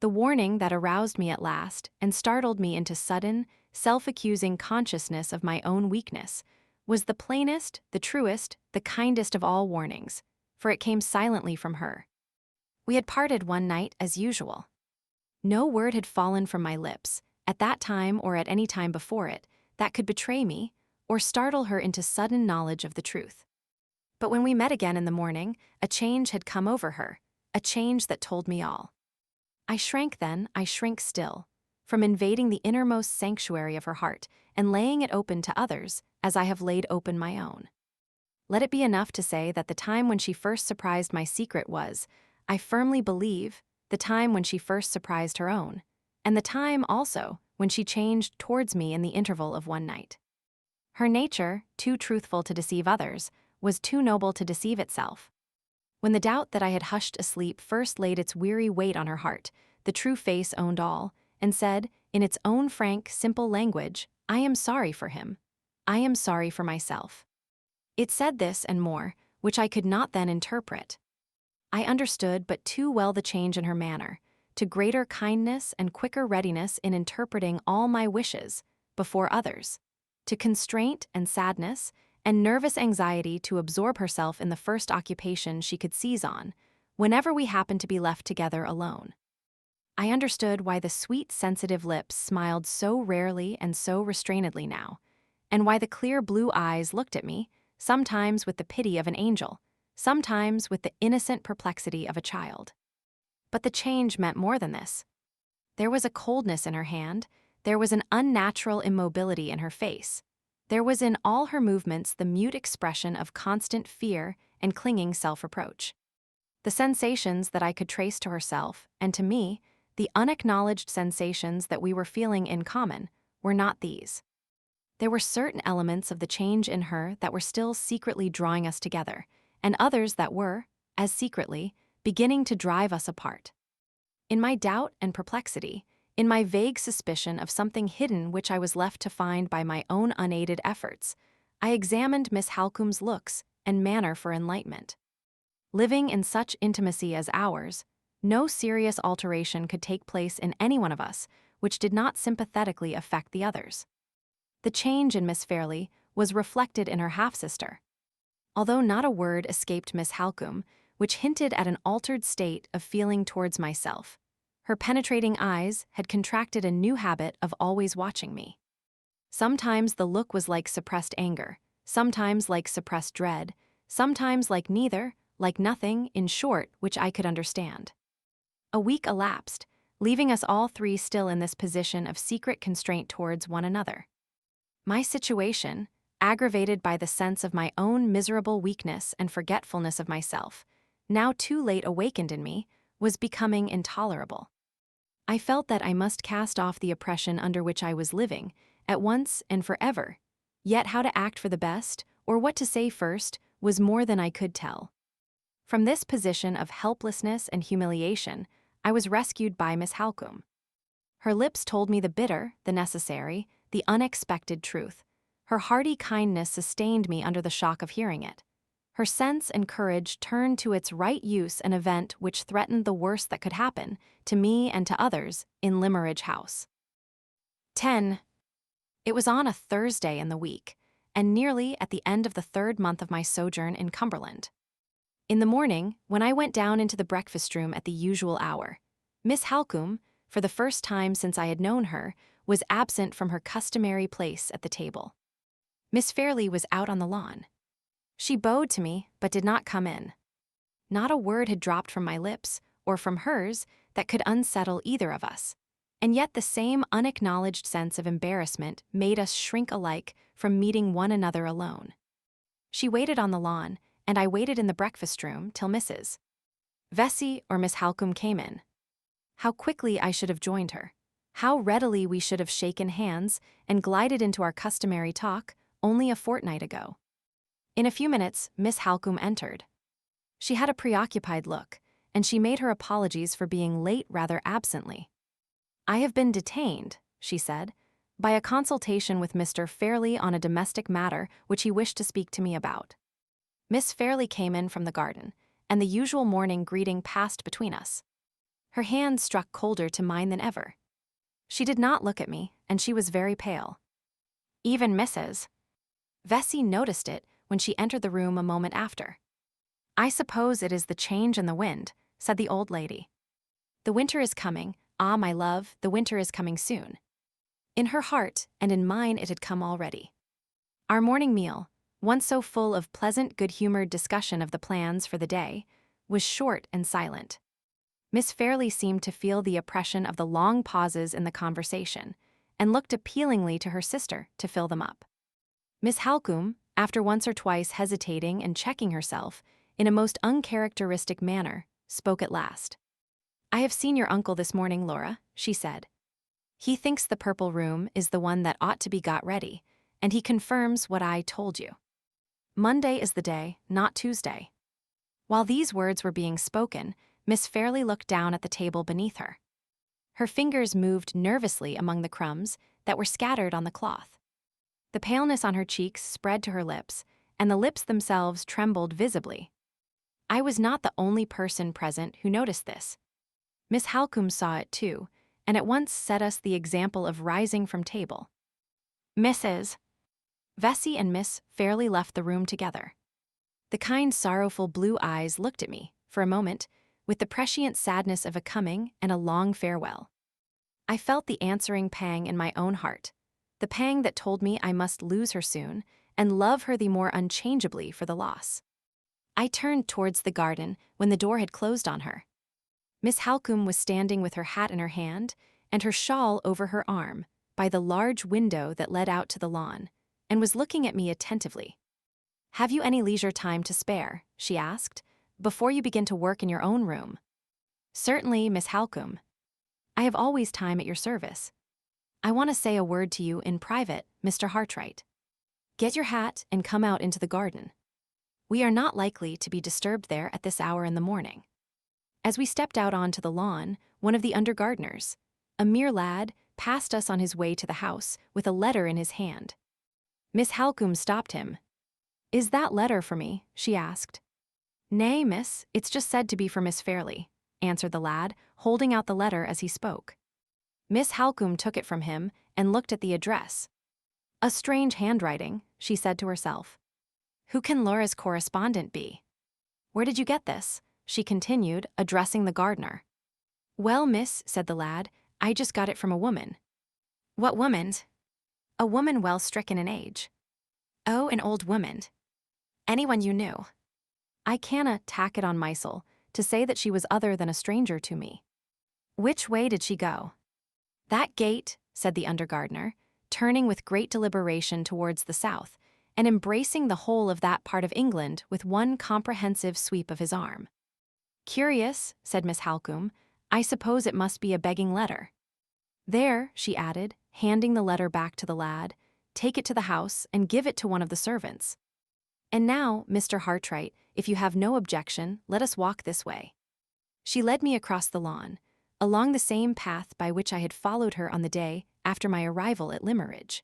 Speaker 1: The warning that aroused me at last and startled me into sudden, self-accusing consciousness of my own weakness was the plainest, the truest, the kindest of all warnings, for it came silently from her. We had parted one night as usual. No word had fallen from my lips, at that time or at any time before it, that could betray me or startle her into sudden knowledge of the truth. But when we met again in the morning, a change had come over her, a change that told me all. I shrank then, I shrink still, from invading the innermost sanctuary of her heart and laying it open to others as I have laid open my own. Let it be enough to say that the time when she first surprised my secret was, I firmly believe, the time when she first surprised her own, and the time, also, when she changed towards me in the interval of one night. Her nature, too truthful to deceive others, was too noble to deceive itself. When the doubt that I had hushed asleep first laid its weary weight on her heart, the true face owned all, and said, in its own frank, simple language, I am sorry for him. I am sorry for myself. It said this and more, which I could not then interpret. I understood but too well the change in her manner, to greater kindness and quicker readiness in interpreting all my wishes, before others, to constraint and sadness, and nervous anxiety to absorb herself in the first occupation she could seize on, whenever we happened to be left together alone. I understood why the sweet, sensitive lips smiled so rarely and so restrainedly now, and why the clear blue eyes looked at me, sometimes with the pity of an angel, sometimes with the innocent perplexity of a child. But the change meant more than this. There was a coldness in her hand, there was an unnatural immobility in her face, there was in all her movements the mute expression of constant fear and clinging self-reproach. The sensations that I could trace to herself, and to me, the unacknowledged sensations that we were feeling in common, were not these. There were certain elements of the change in her that were still secretly drawing us together, and others that were, as secretly, beginning to drive us apart. In my doubt and perplexity, in my vague suspicion of something hidden which I was left to find by my own unaided efforts, I examined Miss Halcombe's looks and manner for enlightenment. Living in such intimacy as ours, no serious alteration could take place in any one of us which did not sympathetically affect the others. The change in Miss Fairlie was reflected in her half-sister. Although not a word escaped Miss Halcombe, which hinted at an altered state of feeling towards myself, her penetrating eyes had contracted a new habit of always watching me. Sometimes the look was like suppressed anger, sometimes like suppressed dread, sometimes like neither, like nothing, in short, which I could understand. A week elapsed, leaving us all three still in this position of secret constraint towards one another. My situation, aggravated by the sense of my own miserable weakness and forgetfulness of myself, now too late awakened in me, was becoming intolerable. I felt that I must cast off the oppression under which I was living, at once and forever. Yet how to act for the best, or what to say first, was more than I could tell. From this position of helplessness and humiliation, I was rescued by Miss Halcombe. Her lips told me the bitter, the necessary, the unexpected truth. Her hearty kindness sustained me under the shock of hearing it. Her sense and courage turned to its right use an event which threatened the worst that could happen, to me and to others, in Limmeridge House. 10. It was on a Thursday in the week, and nearly at the end of the third month of my sojourn in Cumberland. In the morning, when I went down into the breakfast room at the usual hour, Miss Halcombe, for the first time since I had known her, was absent from her customary place at the table. Miss Fairlie was out on the lawn. She bowed to me, but did not come in. Not a word had dropped from my lips, or from hers, that could unsettle either of us, and yet the same unacknowledged sense of embarrassment made us shrink alike from meeting one another alone. She waited on the lawn, and I waited in the breakfast room till Mrs. Vesey or Miss Halcombe came in. How quickly I should have joined her. How readily we should have shaken hands and glided into our customary talk only a fortnight ago. In a few minutes, Miss Halcombe entered. She had a preoccupied look, and she made her apologies for being late rather absently. "I have been detained," she said, "by a consultation with Mr. Fairlie on a domestic matter which he wished to speak to me about." Miss Fairlie came in from the garden, and the usual morning greeting passed between us. Her hand struck colder to mine than ever. She did not look at me, and she was very pale. Even Mrs. Vesey noticed it when she entered the room a moment after. "I suppose it is the change in the wind," said the old lady. "The winter is coming, ah, my love, the winter is coming soon." In her heart and in mine it had come already. Our morning meal, once so full of pleasant, good-humored discussion of the plans for the day, was short and silent. Miss Fairlie seemed to feel the oppression of the long pauses in the conversation, and looked appealingly to her sister to fill them up. Miss Halcombe, after once or twice hesitating and checking herself, in a most uncharacteristic manner, spoke at last. "I have seen your uncle this morning, Laura," she said. "He thinks the purple room is the one that ought to be got ready, and he confirms what I told you. Monday is the day, not Tuesday." While these words were being spoken, Miss Fairlie looked down at the table beneath her. Her fingers moved nervously among the crumbs that were scattered on the cloth. The paleness on her cheeks spread to her lips, and the lips themselves trembled visibly. I was not the only person present who noticed this. Miss Halcombe saw it too, and at once set us the example of rising from table. Mrs. Vesey and Miss Fairley left the room together. The kind, sorrowful blue eyes looked at me, for a moment, with the prescient sadness of a coming and a long farewell. I felt the answering pang in my own heart, the pang that told me I must lose her soon and love her the more unchangeably for the loss. I turned towards the garden when the door had closed on her. Miss Halcombe was standing with her hat in her hand and her shawl over her arm by the large window that led out to the lawn, and was looking at me attentively. "Have you any leisure time to spare," she asked, "before you begin to work in your own room?" "Certainly, Miss Halcombe. I have always time at your service. I want to say a word to you in private, Mr. Hartright. Get your hat and come out into the garden. We are not likely to be disturbed there at this hour in the morning." As we stepped out onto the lawn, one of the under-gardeners, a mere lad, passed us on his way to the house with a letter in his hand. Miss Halcombe stopped him. "Is that letter for me?" she asked. "Nay, miss, it's just said to be for Miss Fairley," answered the lad, holding out the letter as he spoke. Miss Halcombe took it from him and looked at the address. "A strange handwriting," she said to herself. "Who can Laura's correspondent be? Where did you get this?" she continued, addressing the gardener. "Well, miss," said the lad, "I just got it from a woman." "What woman?" "A woman well stricken in age." "Oh, an old woman. Anyone you knew?" I canna tack it on mysel to say that she was other than a stranger to me. "Which way did she go?" "That gate," said the under-gardener, turning with great deliberation towards the south, and embracing the whole of that part of England with one comprehensive sweep of his arm. "Curious," said Miss Halcombe. "I suppose it must be a begging letter. There," she added, handing the letter back to the lad, "take it to the house and give it to one of the servants. And now, Mr. Hartright, if you have no objection, let us walk this way." She led me across the lawn, along the same path by which I had followed her on the day after my arrival at Limmeridge.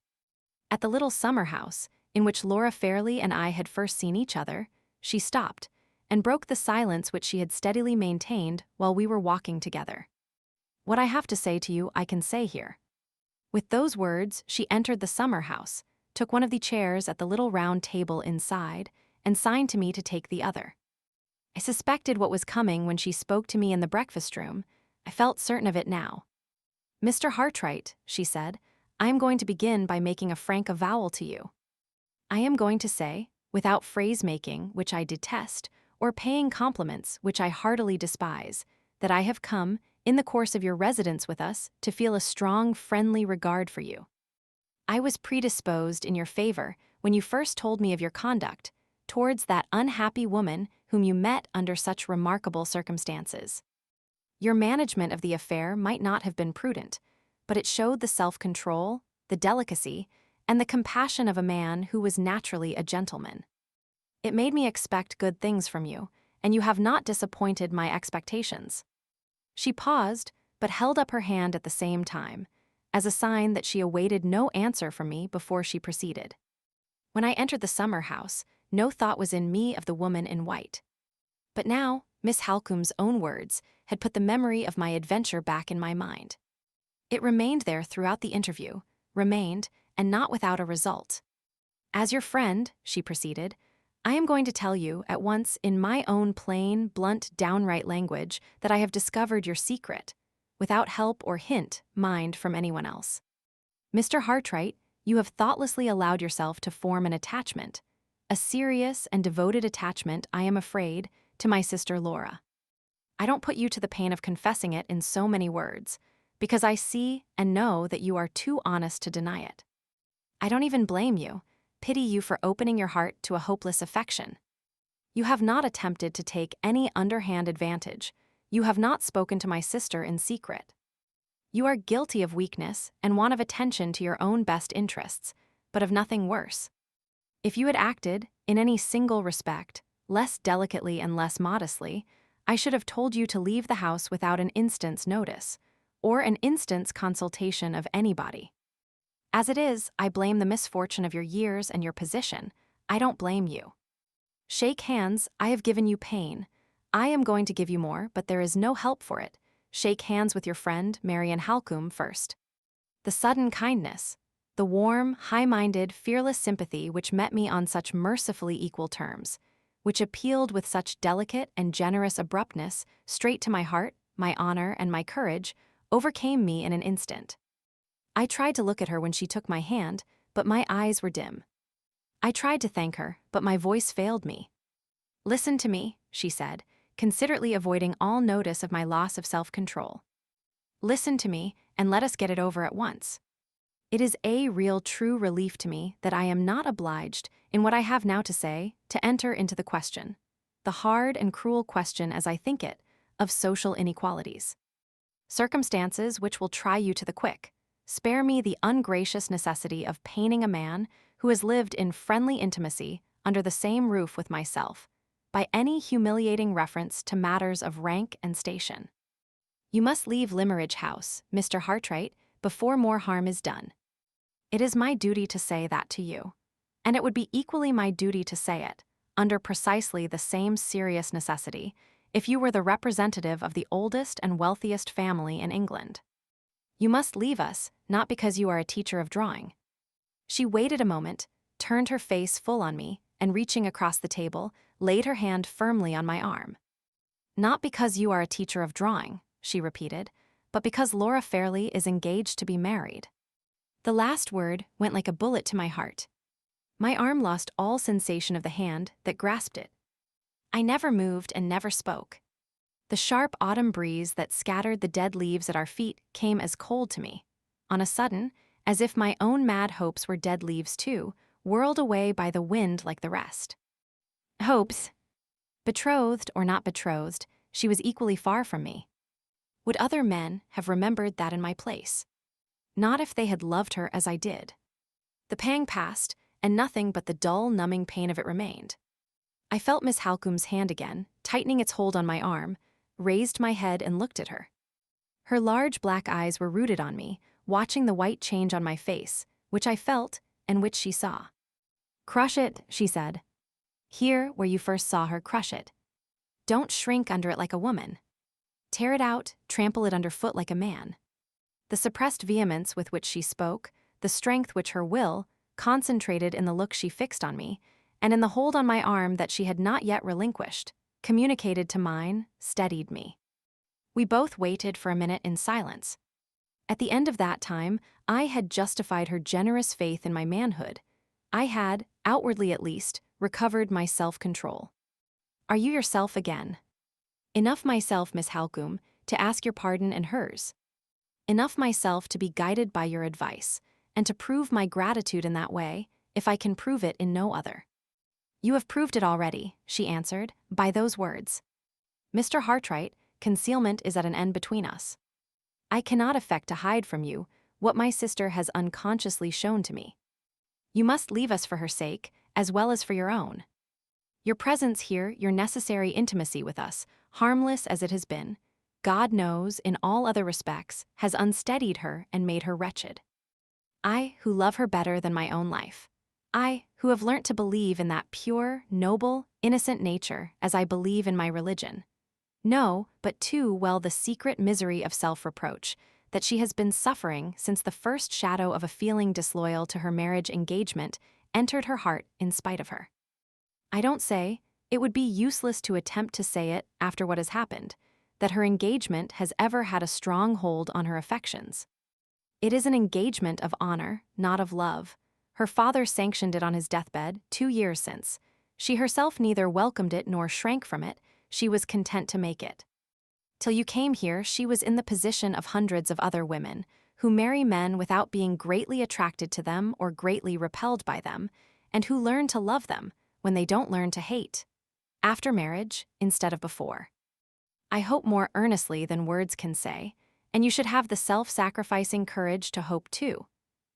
Speaker 1: At the little summer house, in which Laura Fairley and I had first seen each other, she stopped and broke the silence which she had steadily maintained while we were walking together. "What I have to say to you I can say here." With those words, she entered the summer house, took one of the chairs at the little round table inside, and signed to me to take the other. I suspected what was coming when she spoke to me in the breakfast room. I felt certain of it now. "Mr. Hartright," she said, "I am going to begin by making a frank avowal to you. I am going to say, without phrase-making, which I detest, or paying compliments, which I heartily despise, that I have come, in the course of your residence with us, to feel a strong, friendly regard for you. I was predisposed in your favor when you first told me of your conduct towards that unhappy woman whom you met under such remarkable circumstances. Your management of the affair might not have been prudent, but it showed the self-control, the delicacy, and the compassion of a man who was naturally a gentleman. It made me expect good things from you, and you have not disappointed my expectations." She paused, but held up her hand at the same time, as a sign that she awaited no answer from me before she proceeded. "When I entered the summer house, no thought was in me of the woman in white. But now, Miss Halcombe's own words had put the memory of my adventure back in my mind. It remained there throughout the interview, remained, and not without a result. As your friend," she proceeded, "I am going to tell you at once in my own plain, blunt, downright language that I have discovered your secret, without help or hint, mind, from anyone else. Mr. Hartright, you have thoughtlessly allowed yourself to form an attachment, a serious and devoted attachment, I am afraid, to my sister Laura. I don't put you to the pain of confessing it in so many words, because I see and know that you are too honest to deny it. I don't even blame you, pity you for opening your heart to a hopeless affection. You have not attempted to take any underhand advantage. You have not spoken to my sister in secret. You are guilty of weakness and want of attention to your own best interests, but of nothing worse. If you had acted, in any single respect, less delicately and less modestly, I should have told you to leave the house without an instant's notice, or an instant's consultation of anybody. As it is, I blame the misfortune of your years and your position. I don't blame you. Shake hands, I have given you pain. I am going to give you more, but there is no help for it. Shake hands with your friend, Marian Halcombe, first. The sudden kindness, the warm, high-minded, fearless sympathy which met me on such mercifully equal terms, which appealed with such delicate and generous abruptness straight to my heart, my honor, and my courage, overcame me in an instant. I tried to look at her when she took my hand, but my eyes were dim. I tried to thank her, but my voice failed me. "Listen to me," she said, considerately avoiding all notice of my loss of self-control. "Listen to me, and let us get it over at once. It is a real true relief to me that I am not obliged, in what I have now to say, to enter into the question, the hard and cruel question as I think it, of social inequalities. Circumstances which will try you to the quick. Spare me the ungracious necessity of paining a man who has lived in friendly intimacy under the same roof with myself, by any humiliating reference to matters of rank and station. You must leave Limmeridge House, Mr. Hartright, before more harm is done. It is my duty to say that to you, and it would be equally my duty to say it, under precisely the same serious necessity, if you were the representative of the oldest and wealthiest family in England. You must leave us, not because you are a teacher of drawing." She waited a moment, turned her face full on me, and reaching across the table, laid her hand firmly on my arm. "Not because you are a teacher of drawing," she repeated, "but because Laura Fairley is engaged to be married." The last word went like a bullet to my heart. My arm lost all sensation of the hand that grasped it. I never moved and never spoke. The sharp autumn breeze that scattered the dead leaves at our feet came as cold to me. On a sudden, as if my own mad hopes were dead leaves too, whirled away by the wind like the rest. Hopes? Betrothed or not betrothed, she was equally far from me. Would other men have remembered that in my place? Not if they had loved her as I did. The pang passed, and nothing but the dull, numbing pain of it remained. I felt Miss Halcombe's hand again, tightening its hold on my arm, raised my head and looked at her. Her large black eyes were rooted on me, watching the white change on my face, which I felt and which she saw. "Crush it," she said. "Here, where you first saw her, crush it. Don't shrink under it like a woman. Tear it out, trample it underfoot like a man." The suppressed vehemence with which she spoke, the strength which her will, concentrated in the look she fixed on me, and in the hold on my arm that she had not yet relinquished, communicated to mine, steadied me. We both waited for a minute in silence. At the end of that time, I had justified her generous faith in my manhood. I had, outwardly at least, recovered my self-control. "Are you yourself again?" "Enough myself, Miss Halcombe, to ask your pardon and hers. Enough myself to be guided by your advice, and to prove my gratitude in that way, if I can prove it in no other." "You have proved it already," she answered, "by those words. Mr. Hartright, concealment is at an end between us. I cannot affect to hide from you what my sister has unconsciously shown to me. You must leave us for her sake, as well as for your own. Your presence here, your necessary intimacy with us, harmless as it has been, God knows, in all other respects, has unsteadied her and made her wretched. I, who love her better than my own life. I, who have learnt to believe in that pure, noble, innocent nature as I believe in my religion, know but too well the secret misery of self-reproach that she has been suffering since the first shadow of a feeling disloyal to her marriage engagement entered her heart in spite of her. I don't say, it would be useless to attempt to say it after what has happened, that her engagement has ever had a strong hold on her affections. It is an engagement of honor, not of love. Her father sanctioned it on his deathbed 2 years since. She herself neither welcomed it nor shrank from it. She was content to make it. Till you came here, she was in the position of hundreds of other women, who marry men without being greatly attracted to them or greatly repelled by them, and who learn to love them when they don't learn to hate, after marriage instead of before. I hope more earnestly than words can say, and you should have the self-sacrificing courage to hope too,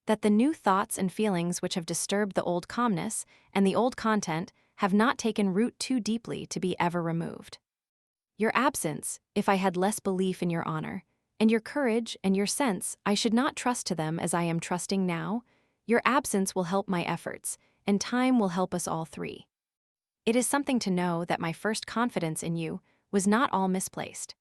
Speaker 1: that the new thoughts and feelings which have disturbed the old calmness and the old content have not taken root too deeply to be ever removed. Your absence, if I had less belief in your honor, and your courage and your sense I should not trust to them as I am trusting now, your absence will help my efforts, and time will help us all three. It is something to know that my first confidence in you was not all misplaced.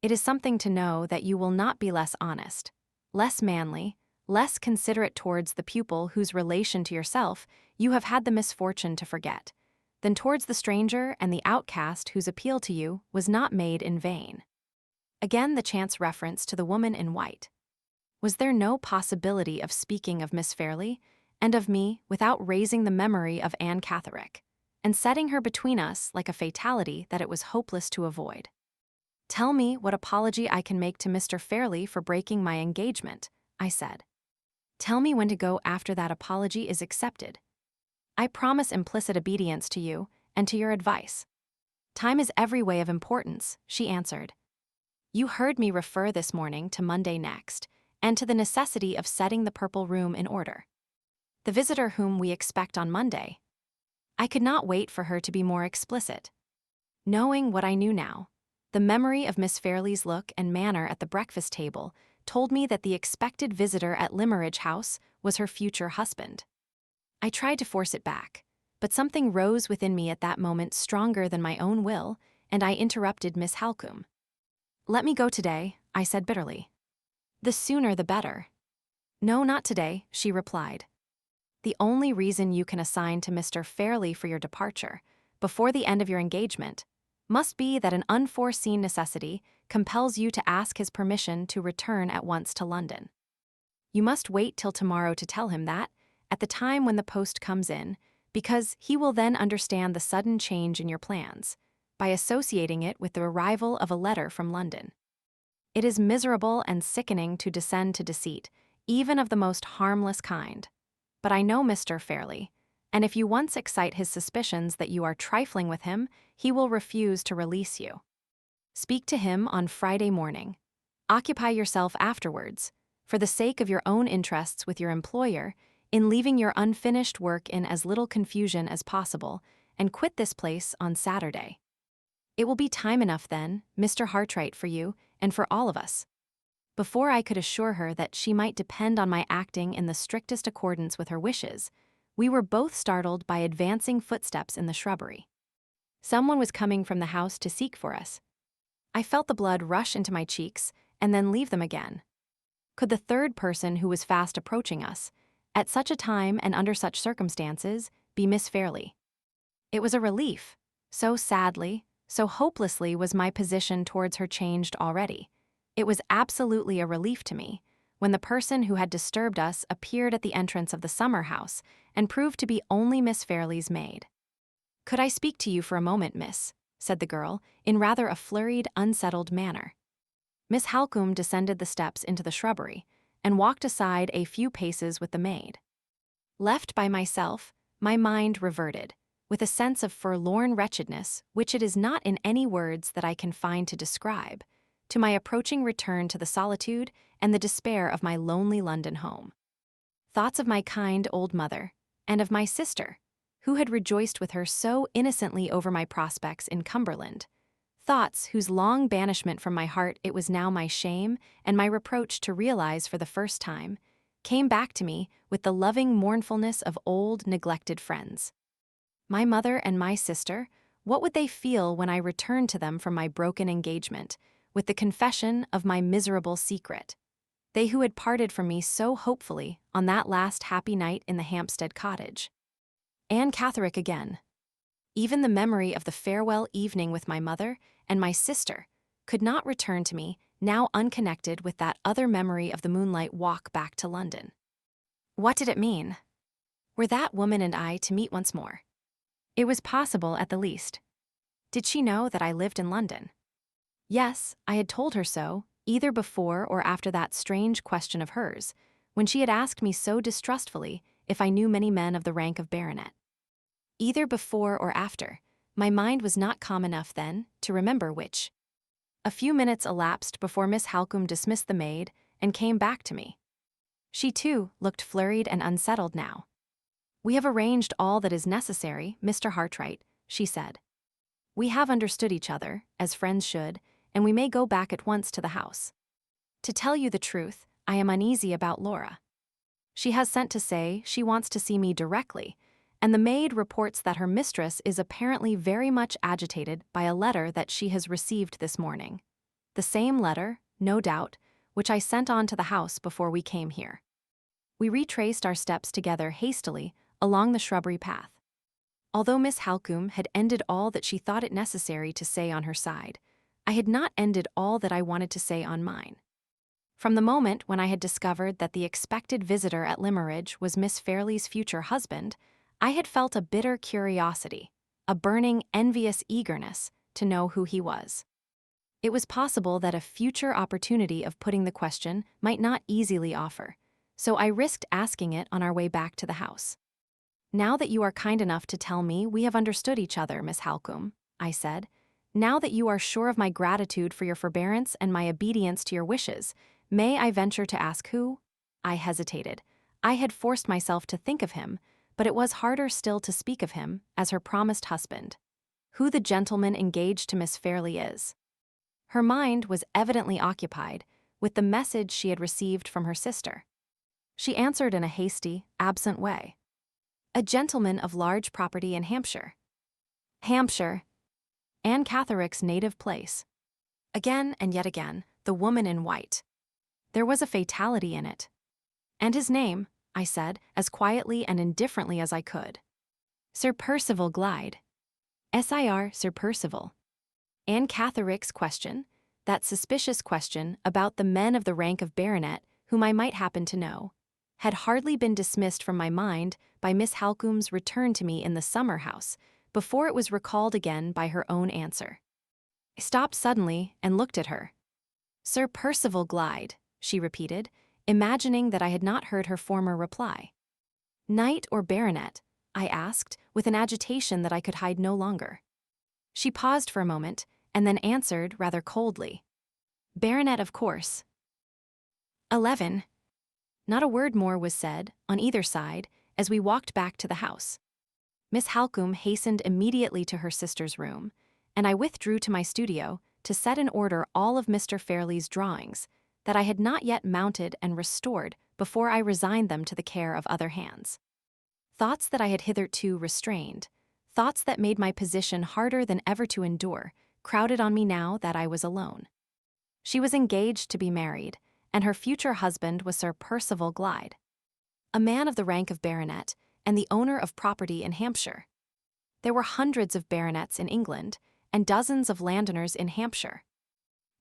Speaker 1: It is something to know that you will not be less honest, less manly, less considerate towards the pupil whose relation to yourself you have had the misfortune to forget, than towards the stranger and the outcast whose appeal to you was not made in vain. Again the chance reference to the woman in white. Was there no possibility of speaking of Miss Fairley and of me without raising the memory of Anne Catherick, and setting her between us like a fatality that it was hopeless to avoid? Tell me what apology I can make to Mr. Fairley for breaking my engagement, I said. Tell me when to go after that apology is accepted. I promise implicit obedience to you and to your advice. Time is every way of importance, she answered. You heard me refer this morning to Monday next, and to the necessity of setting the Purple Room in order. The visitor whom we expect on Monday. I could not wait for her to be more explicit. Knowing what I knew now, the memory of Miss Fairley's look and manner at the breakfast table told me that the expected visitor at Limmeridge House was her future husband. I tried to force it back, but something rose within me at that moment stronger than my own will, and I interrupted Miss Halcombe. Let me go today, I said bitterly. The sooner the better. No, not today, she replied. The only reason you can assign to Mr. Fairley for your departure, before the end of your engagement, must be that an unforeseen necessity compels you to ask his permission to return at once to London. You must wait till tomorrow to tell him that, at the time when the post comes in, because he will then understand the sudden change in your plans, by associating it with the arrival of a letter from London. It is miserable and sickening to descend to deceit, even of the most harmless kind. But I know Mr. Fairley, and if you once excite his suspicions that you are trifling with him, he will refuse to release you. Speak to him on Friday morning. Occupy yourself afterwards, for the sake of your own interests with your employer, in leaving your unfinished work in as little confusion as possible, and quit this place on Saturday. It will be time enough then, Mr. Hartright, for you, and for all of us. Before I could assure her that she might depend on my acting in the strictest accordance with her wishes, we were both startled by advancing footsteps in the shrubbery. Someone was coming from the house to seek for us. I felt the blood rush into my cheeks and then leave them again. Could the third person who was fast approaching us, at such a time and under such circumstances, be Miss Fairley? It was a relief. So sadly, so hopelessly was my position towards her changed already. It was absolutely a relief to me when the person who had disturbed us appeared at the entrance of the summer house and proved to be only Miss Fairley's maid. Could I speak to you for a moment, miss? Said the girl, in rather a flurried, unsettled manner. Miss Halcombe descended the steps into the shrubbery and walked aside a few paces with the maid. Left by myself, my mind reverted, with a sense of forlorn wretchedness which it is not in any words that I can find to describe, to my approaching return to the solitude and the despair of my lonely London home. Thoughts of my kind old mother, and of my sister, who had rejoiced with her so innocently over my prospects in Cumberland, thoughts whose long banishment from my heart it was now my shame and my reproach to realize for the first time, came back to me with the loving mournfulness of old, neglected friends. My mother and my sister, what would they feel when I returned to them from my broken engagement, with the confession of my miserable secret? They who had parted from me so hopefully on that last happy night in the Hampstead cottage. Anne Catherick again. Even the memory of the farewell evening with my mother and my sister could not return to me, now unconnected with that other memory of the moonlight walk back to London. What did it mean? Were that woman and I to meet once more? It was possible at the least. Did she know that I lived in London? Yes, I had told her so, either before or after that strange question of hers, when she had asked me so distrustfully if I knew many men of the rank of baronet. Either before or after, my mind was not calm enough then to remember which. A few minutes elapsed before Miss Halcombe dismissed the maid and came back to me. She, too, looked flurried and unsettled now. We have arranged all that is necessary, Mr. Hartright, she said. We have understood each other, as friends should, and we may go back at once to the house. To tell you the truth, I am uneasy about Laura. She has sent to say she wants to see me directly, and the maid reports that her mistress is apparently very much agitated by a letter that she has received this morning. The same letter, no doubt, which I sent on to the house before we came here. We retraced our steps together hastily along the shrubbery path. Although Miss Halcombe had ended all that she thought it necessary to say on her side, I had not ended all that I wanted to say on mine. From the moment when I had discovered that the expected visitor at Limmeridge was Miss Fairlie's future husband, I had felt a bitter curiosity, a burning, envious eagerness to know who he was. It was possible that a future opportunity of putting the question might not easily offer, so I risked asking it on our way back to the house. "Now that you are kind enough to tell me we have understood each other, Miss Halcombe," I said, "now that you are sure of my gratitude for your forbearance and my obedience to your wishes, may I venture to ask who?" I hesitated. I had forced myself to think of him, but it was harder still to speak of him as her promised husband. Who the gentleman engaged to Miss Fairlie is. Her mind was evidently occupied with the message she had received from her sister. She answered in a hasty, absent way. "A gentleman of large property in Hampshire." Hampshire, Anne Catherick's native place. Again and yet again, the woman in white. There was a fatality in it. "And his name," I said, as quietly and indifferently as I could. "Sir Percival Glyde. Sir Percival." Anne Catherick's question, that suspicious question about the men of the rank of baronet whom I might happen to know, had hardly been dismissed from my mind by Miss Halcombe's return to me in the summer house, before it was recalled again by her own answer. I stopped suddenly and looked at her. "Sir Percival Glyde," she repeated, imagining that I had not heard her former reply. "Knight or baronet?" I asked, with an agitation that I could hide no longer. She paused for a moment, and then answered rather coldly. "Baronet, of course." 11. Not a word more was said, on either side, as we walked back to the house. Miss Halcombe hastened immediately to her sister's room, and I withdrew to my studio to set in order all of Mr. Fairlie's drawings, that I had not yet mounted and restored before I resigned them to the care of other hands. Thoughts that I had hitherto restrained, thoughts that made my position harder than ever to endure, crowded on me now that I was alone. She was engaged to be married, and her future husband was Sir Percival Glyde, a man of the rank of baronet and the owner of property in Hampshire. There were hundreds of baronets in England and dozens of landowners in Hampshire.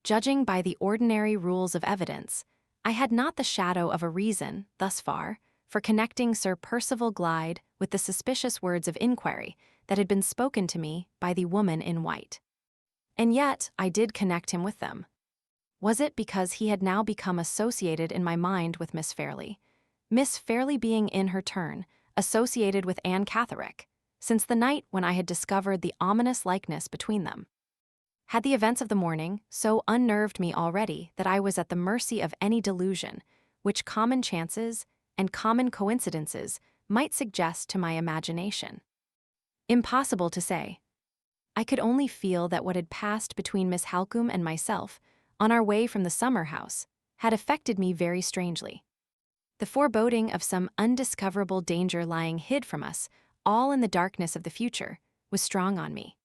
Speaker 1: Judging by the ordinary rules of evidence, I had not the shadow of a reason, thus far, for connecting Sir Percival Glyde with the suspicious words of inquiry that had been spoken to me by the woman in white. And yet I did connect him with them. Was it because he had now become associated in my mind with Miss Fairlie, Miss Fairlie being in her turn associated with Anne Catherick, since the night when I had discovered the ominous likeness between them? Had the events of the morning so unnerved me already that I was at the mercy of any delusion which common chances and common coincidences might suggest to my imagination? Impossible to say. I could only feel that what had passed between Miss Halcombe and myself, on our way from the summer house, had affected me very strangely. The foreboding of some undiscoverable danger lying hid from us, all in the darkness of the future, was strong on me.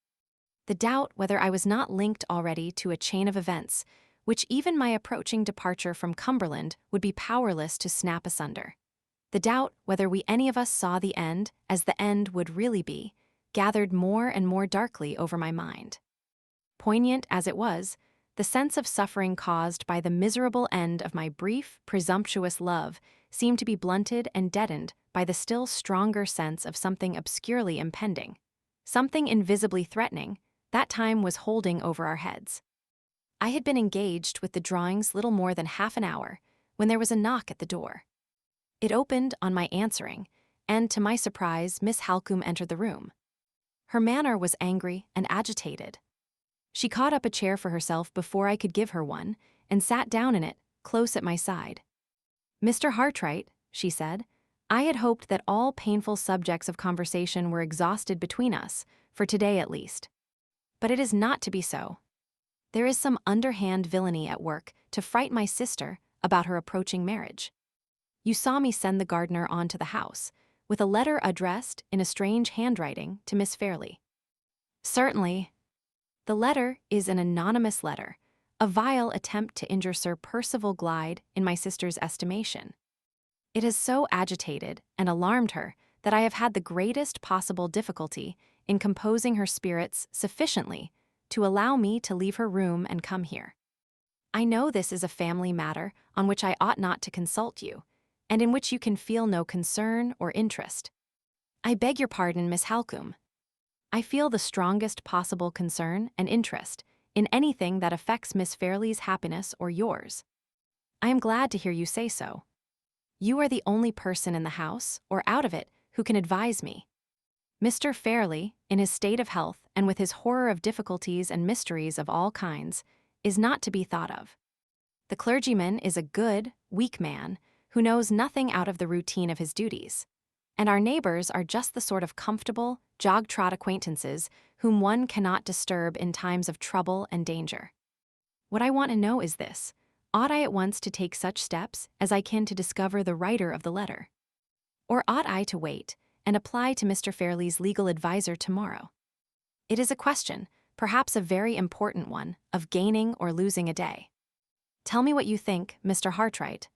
Speaker 1: The doubt whether I was not linked already to a chain of events, which even my approaching departure from Cumberland would be powerless to snap asunder. The doubt whether we any of us saw the end as the end would really be, gathered more and more darkly over my mind. Poignant as it was, the sense of suffering caused by the miserable end of my brief, presumptuous love seemed to be blunted and deadened by the still stronger sense of something obscurely impending, something invisibly threatening, that time was holding over our heads. I had been engaged with the drawings little more than half an hour when there was a knock at the door. It opened on my answering, and to my surprise, Miss Halcombe entered the room. Her manner was angry and agitated. She caught up a chair for herself before I could give her one, and sat down in it, close at my side. "Mr. Hartright," she said, "I had hoped that all painful subjects of conversation were exhausted between us, for today at least. But it is not to be so. There is some underhand villainy at work to fright my sister about her approaching marriage. You saw me send the gardener on to the house, with a letter addressed in a strange handwriting to Miss Fairley. Certainly. The letter is an anonymous letter, a vile attempt to injure Sir Percival Glyde in my sister's estimation. It has so agitated and alarmed her that I have had the greatest possible difficulty in composing her spirits sufficiently to allow me to leave her room and come here. I know this is a family matter on which I ought not to consult you, and in which you can feel no concern or interest. I beg your pardon, Miss Halcombe. I feel the strongest possible concern and interest in anything that affects Miss Fairley's happiness or yours. I am glad to hear you say so. You are the only person in the house, or out of it, who can advise me. Mr. Fairley, in his state of health and with his horror of difficulties and mysteries of all kinds, is not to be thought of. The clergyman is a good, weak man who knows nothing out of the routine of his duties, and our neighbors are just the sort of comfortable, jog-trot acquaintances whom one cannot disturb in times of trouble and danger. What I want to know is this: ought I at once to take such steps as I can to discover the writer of the letter? Or ought I to wait and apply to Mr. Fairley's legal adviser tomorrow? It is a question, perhaps a very important one, of gaining or losing a day. Tell me what you think, Mr. Hartright.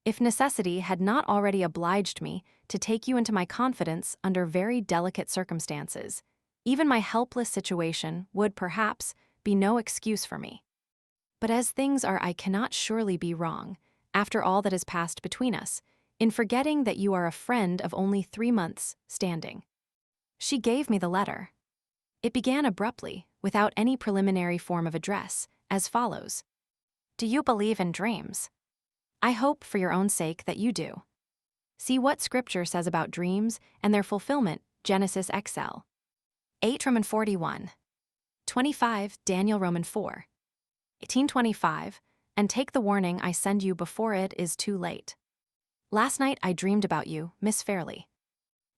Speaker 1: If necessity had not already obliged me to take you into my confidence under very delicate circumstances, even my helpless situation would, perhaps, be no excuse for me. But as things are, I cannot surely be wrong, after all that has passed between us, in forgetting that you are a friend of only 3 months' standing. She gave me the letter. It began abruptly, without any preliminary form of address, as follows: Do you believe in dreams? I hope, for your own sake, that you do. See what Scripture says about dreams and their fulfillment, Genesis XL. 8 Roman 41. 25 Daniel Roman 4. 1825, and take the warning I send you before it is too late. Last night I dreamed about you, Miss Fairley.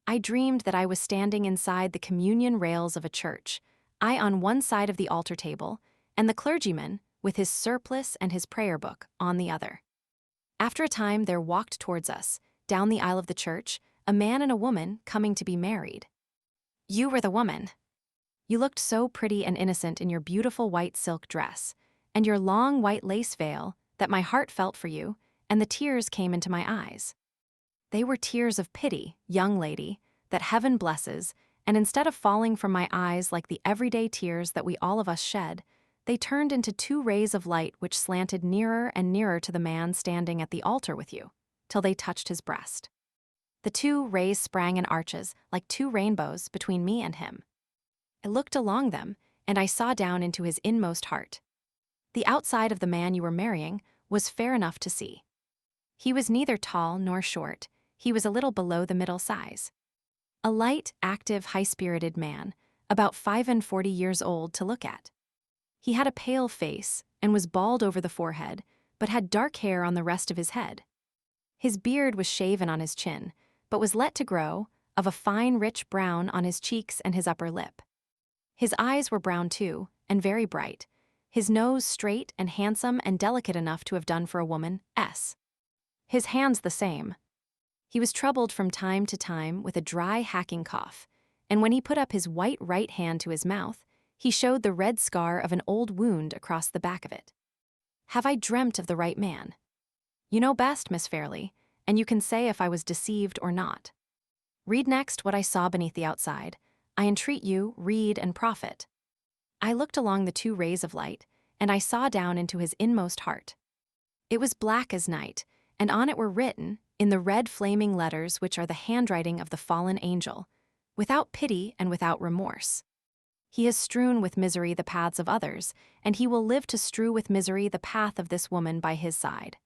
Speaker 1: I dreamed that I was standing inside the communion rails of a church, I on one side of the altar table, and the clergyman, with his surplice and his prayer book, on the other. After a time there walked towards us, down the aisle of the church, a man and a woman coming to be married. You were the woman. You looked so pretty and innocent in your beautiful white silk dress, and your long white lace veil, that my heart felt for you, and the tears came into my eyes. They were tears of pity, young lady, that heaven blesses, and instead of falling from my eyes like the everyday tears that we all of us shed, they turned into 2 rays of light which slanted nearer and nearer to the man standing at the altar with you, till they touched his breast. The 2 rays sprang in arches, like 2 rainbows, between me and him. I looked along them, and I saw down into his inmost heart. The outside of the man you were marrying was fair enough to see. He was neither tall nor short, he was a little below the middle size. A light, active, high-spirited man, about 45 years old to look at. He had a pale face, and was bald over the forehead, but had dark hair on the rest of his head. His beard was shaven on his chin, but was let to grow, of a fine rich brown on his cheeks and his upper lip. His eyes were brown too, and very bright, his nose straight and handsome and delicate enough to have done for a woman, his hands the same. He was troubled from time to time with a dry hacking cough, and when he put up his white right hand to his mouth, he showed the red scar of an old wound across the back of it. Have I dreamt of the right man? You know best, Miss Fairley, and you can say if I was deceived or not. Read next what I saw beneath the outside. I entreat you, read and profit. I looked along the 2 rays of light, and I saw down into his inmost heart. It was black as night, and on it were written, in the red flaming letters which are the handwriting of the fallen angel, without pity and without remorse. He has strewn with misery the paths of others, and he will live to strew with misery the path of this woman by his side.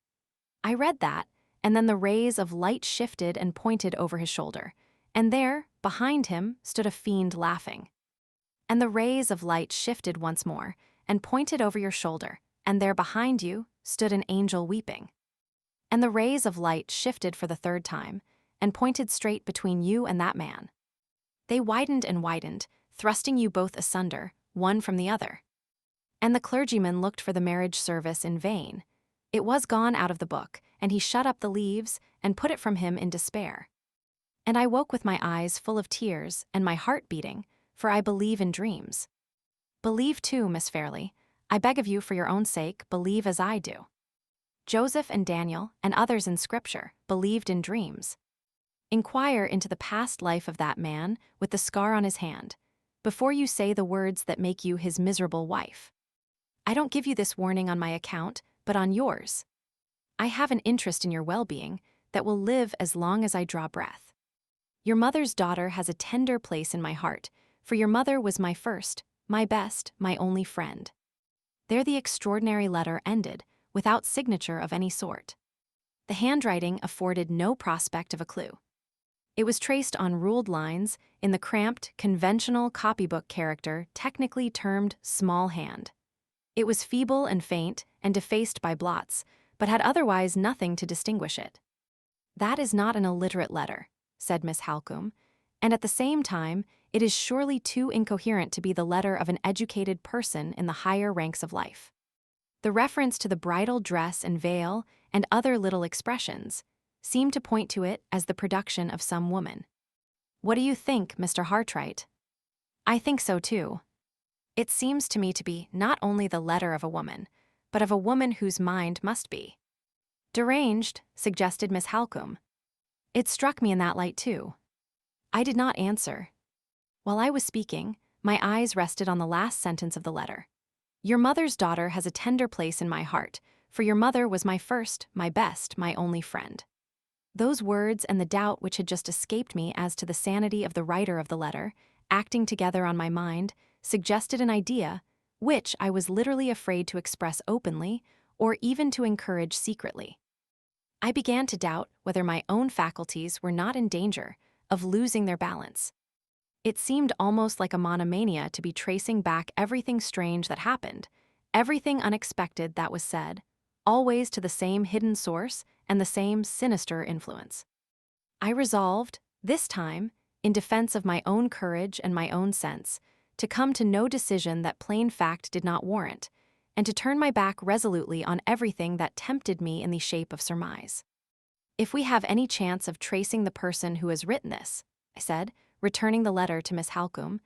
Speaker 1: I read that, and then the rays of light shifted and pointed over his shoulder, and there, behind him, stood a fiend laughing. And the rays of light shifted once more, and pointed over your shoulder, and there behind you stood an angel weeping. And the rays of light shifted for the 3rd time, and pointed straight between you and that man. They widened and widened, thrusting you both asunder, one from the other. And the clergyman looked for the marriage service in vain. It was gone out of the book, and he shut up the leaves and put it from him in despair. And I woke with my eyes full of tears and my heart beating, for I believe in dreams. Believe too, Miss Fairley. I beg of you for your own sake, believe as I do. Joseph and Daniel and others in Scripture believed in dreams. Inquire into the past life of that man with the scar on his hand, before you say the words that make you his miserable wife. I don't give you this warning on my account, but on yours. I have an interest in your well-being that will live as long as I draw breath. Your mother's daughter has a tender place in my heart, for your mother was my first, my best, my only friend. There the extraordinary letter ended, without signature of any sort. The handwriting afforded no prospect of a clue. It was traced on ruled lines in the cramped, conventional copybook character technically termed small hand. It was feeble and faint and defaced by blots, but had otherwise nothing to distinguish it. That is not an illiterate letter, said Miss Halcombe, and at the same time, it is surely too incoherent to be the letter of an educated person in the higher ranks of life. The reference to the bridal dress and veil and other little expressions seem to point to it as the production of some woman. What do you think, Mr. Hartright? I think so too. It seems to me to be not only the letter of a woman, but of a woman whose mind must be deranged, suggested Miss Halcombe. It struck me in that light too. I did not answer. While I was speaking, my eyes rested on the last sentence of the letter. Your mother's daughter has a tender place in my heart, for your mother was my first, my best, my only friend. Those words and the doubt which had just escaped me as to the sanity of the writer of the letter, acting together on my mind, suggested an idea which I was literally afraid to express openly or even to encourage secretly. I began to doubt whether my own faculties were not in danger of losing their balance. It seemed almost like a monomania to be tracing back everything strange that happened, everything unexpected that was said, always to the same hidden source and the same sinister influence. I resolved, this time, in defense of my own courage and my own sense, to come to no decision that plain fact did not warrant, and to turn my back resolutely on everything that tempted me in the shape of surmise. If we have any chance of tracing the person who has written this, I said, returning the letter to Miss Halcombe,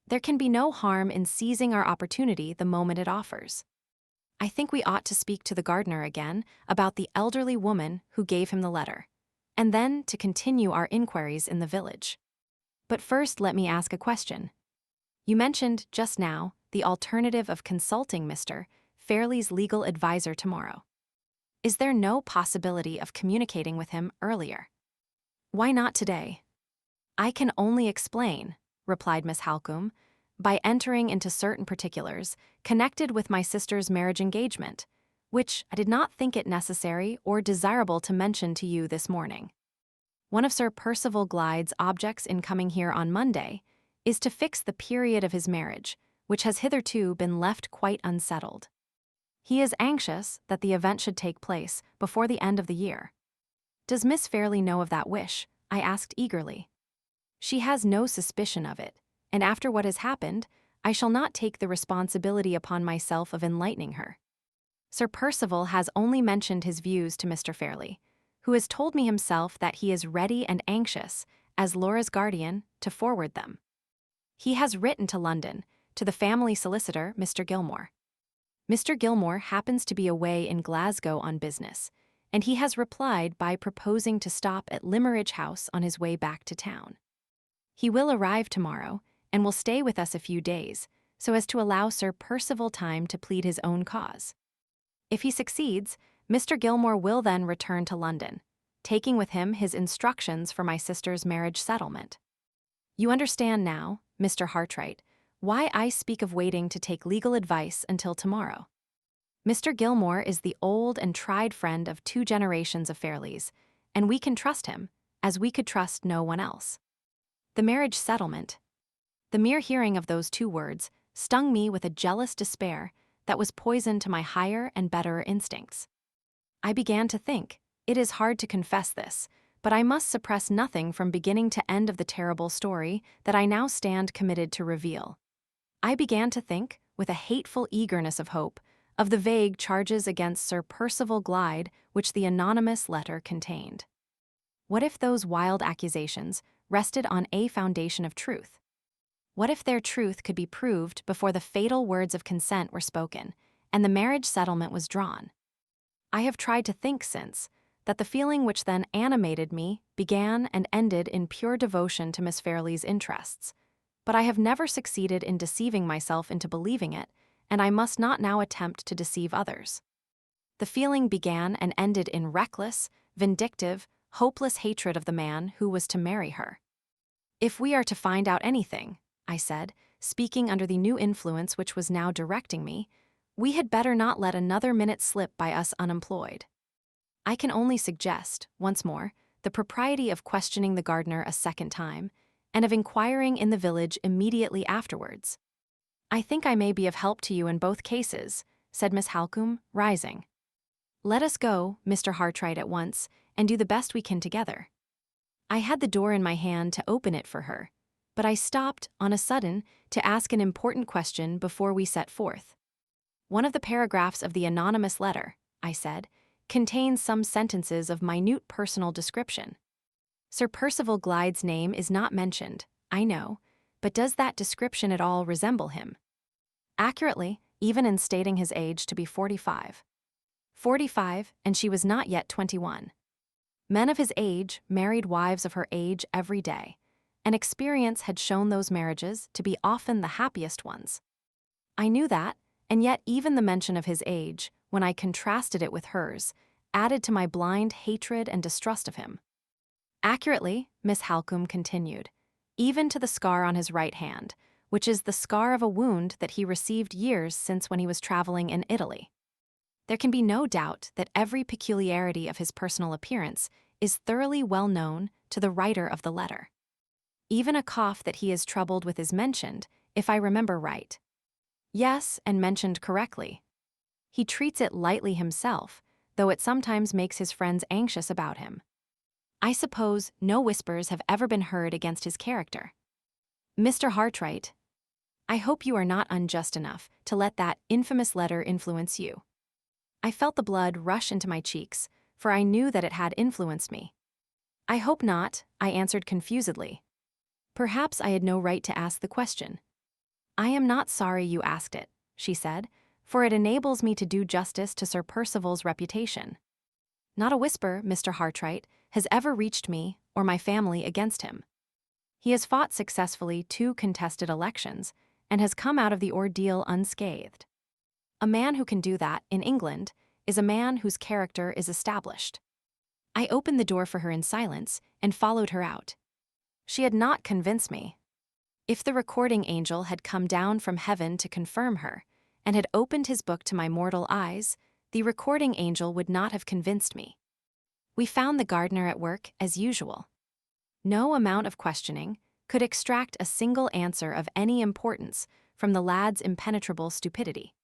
Speaker 1: there can be no harm in seizing our opportunity the moment it offers. I think we ought to speak to the gardener again about the elderly woman who gave him the letter, and then to continue our inquiries in the village. But first let me ask a question. You mentioned, just now, the alternative of consulting Mr. Fairley's legal advisor tomorrow. Is there no possibility of communicating with him earlier? Why not today? I can only explain, replied Miss Halcombe, by entering into certain particulars connected with my sister's marriage engagement, which I did not think it necessary or desirable to mention to you this morning. One of Sir Percival Glyde's objects in coming here on Monday is to fix the period of his marriage, which has hitherto been left quite unsettled. He is anxious that the event should take place before the end of the year. Does Miss Fairley know of that wish? I asked eagerly. She has no suspicion of it, and after what has happened, I shall not take the responsibility upon myself of enlightening her. Sir Percival has only mentioned his views to Mr. Fairley, who has told me himself that he is ready and anxious, as Laura's guardian, to forward them. He has written to London, to the family solicitor, Mr. Gilmore. Mr. Gilmore happens to be away in Glasgow on business, and he has replied by proposing to stop at Limmeridge House on his way back to town. He will arrive tomorrow, and will stay with us a few days, so as to allow Sir Percival time to plead his own cause. If he succeeds, Mr. Gilmore will then return to London, taking with him his instructions for my sister's marriage settlement. You understand now, Mr. Hartright, why I speak of waiting to take legal advice until tomorrow. Mr. Gilmore is the old and tried friend of 2 generations of Fairleys, and we can trust him, as we could trust no one else. The marriage settlement. The mere hearing of those 2 words stung me with a jealous despair that was poison to my higher and better instincts. I began to think, it is hard to confess this, but I must suppress nothing from beginning to end of the terrible story that I now stand committed to reveal. I began to think, with a hateful eagerness of hope, of the vague charges against Sir Percival Glyde which the anonymous letter contained. What if those wild accusations rested on a foundation of truth? What if their truth could be proved before the fatal words of consent were spoken and the marriage settlement was drawn? I have tried to think since that the feeling which then animated me began and ended in pure devotion to Miss Fairlie's interests, but I have never succeeded in deceiving myself into believing it, and I must not now attempt to deceive others. The feeling began and ended in reckless, vindictive, hopeless hatred of the man who was to marry her. "If we are to find out anything," I said, speaking under the new influence which was now directing me, "we had better not let another minute slip by us unemployed. I can only suggest, once more, the propriety of questioning the gardener a second time, and of inquiring in the village immediately afterwards. I think I may be of help to you in both cases," said Miss Halcombe, rising. "Let us go, Mr. Hartright, at once, and do the best we can together." I had the door in my hand to open it for her, but I stopped, on a sudden, to ask an important question before we set forth. "One of the paragraphs of the anonymous letter," I said, "contains some sentences of minute personal description. Sir Percival Glyde's name is not mentioned, I know, but does that description at all resemble him?" "Accurately, even in stating his age to be 45. 45, and she was not yet 21. Men of his age married wives of her age every day, and experience had shown those marriages to be often the happiest ones. I knew that, and yet even the mention of his age, when I contrasted it with hers, added to my blind hatred and distrust of him. Accurately," Miss Halcombe continued, "even to the scar on his right hand, which is the scar of a wound that he received years since when he was traveling in Italy. There can be no doubt that every peculiarity of his personal appearance is thoroughly well known to the writer of the letter. Even a cough that he is troubled with is mentioned, if I remember right." "Yes, and mentioned correctly. He treats it lightly himself, though it sometimes makes his friends anxious about him. I suppose no whispers have ever been heard against his character. Mr. Hartright, I hope you are not unjust enough to let that infamous letter influence you." I felt the blood rush into my cheeks, for I knew that it had influenced me. "I hope not," I answered confusedly. Perhaps I had no right to ask the question. "I am not sorry you asked it," she said, "for it enables me to do justice to Sir Percival's reputation. Not a whisper, Mr. Hartright, has ever reached me or my family against him. He has fought successfully 2 contested elections and has come out of the ordeal unscathed. A man who can do that, in England, is a man whose character is established." I opened the door for her in silence and followed her out. She had not convinced me. If the recording angel had come down from heaven to confirm her, and had opened his book to my mortal eyes, the recording angel would not have convinced me. We found the gardener at work as usual. No amount of questioning could extract a single answer of any importance from the lad's impenetrable stupidity.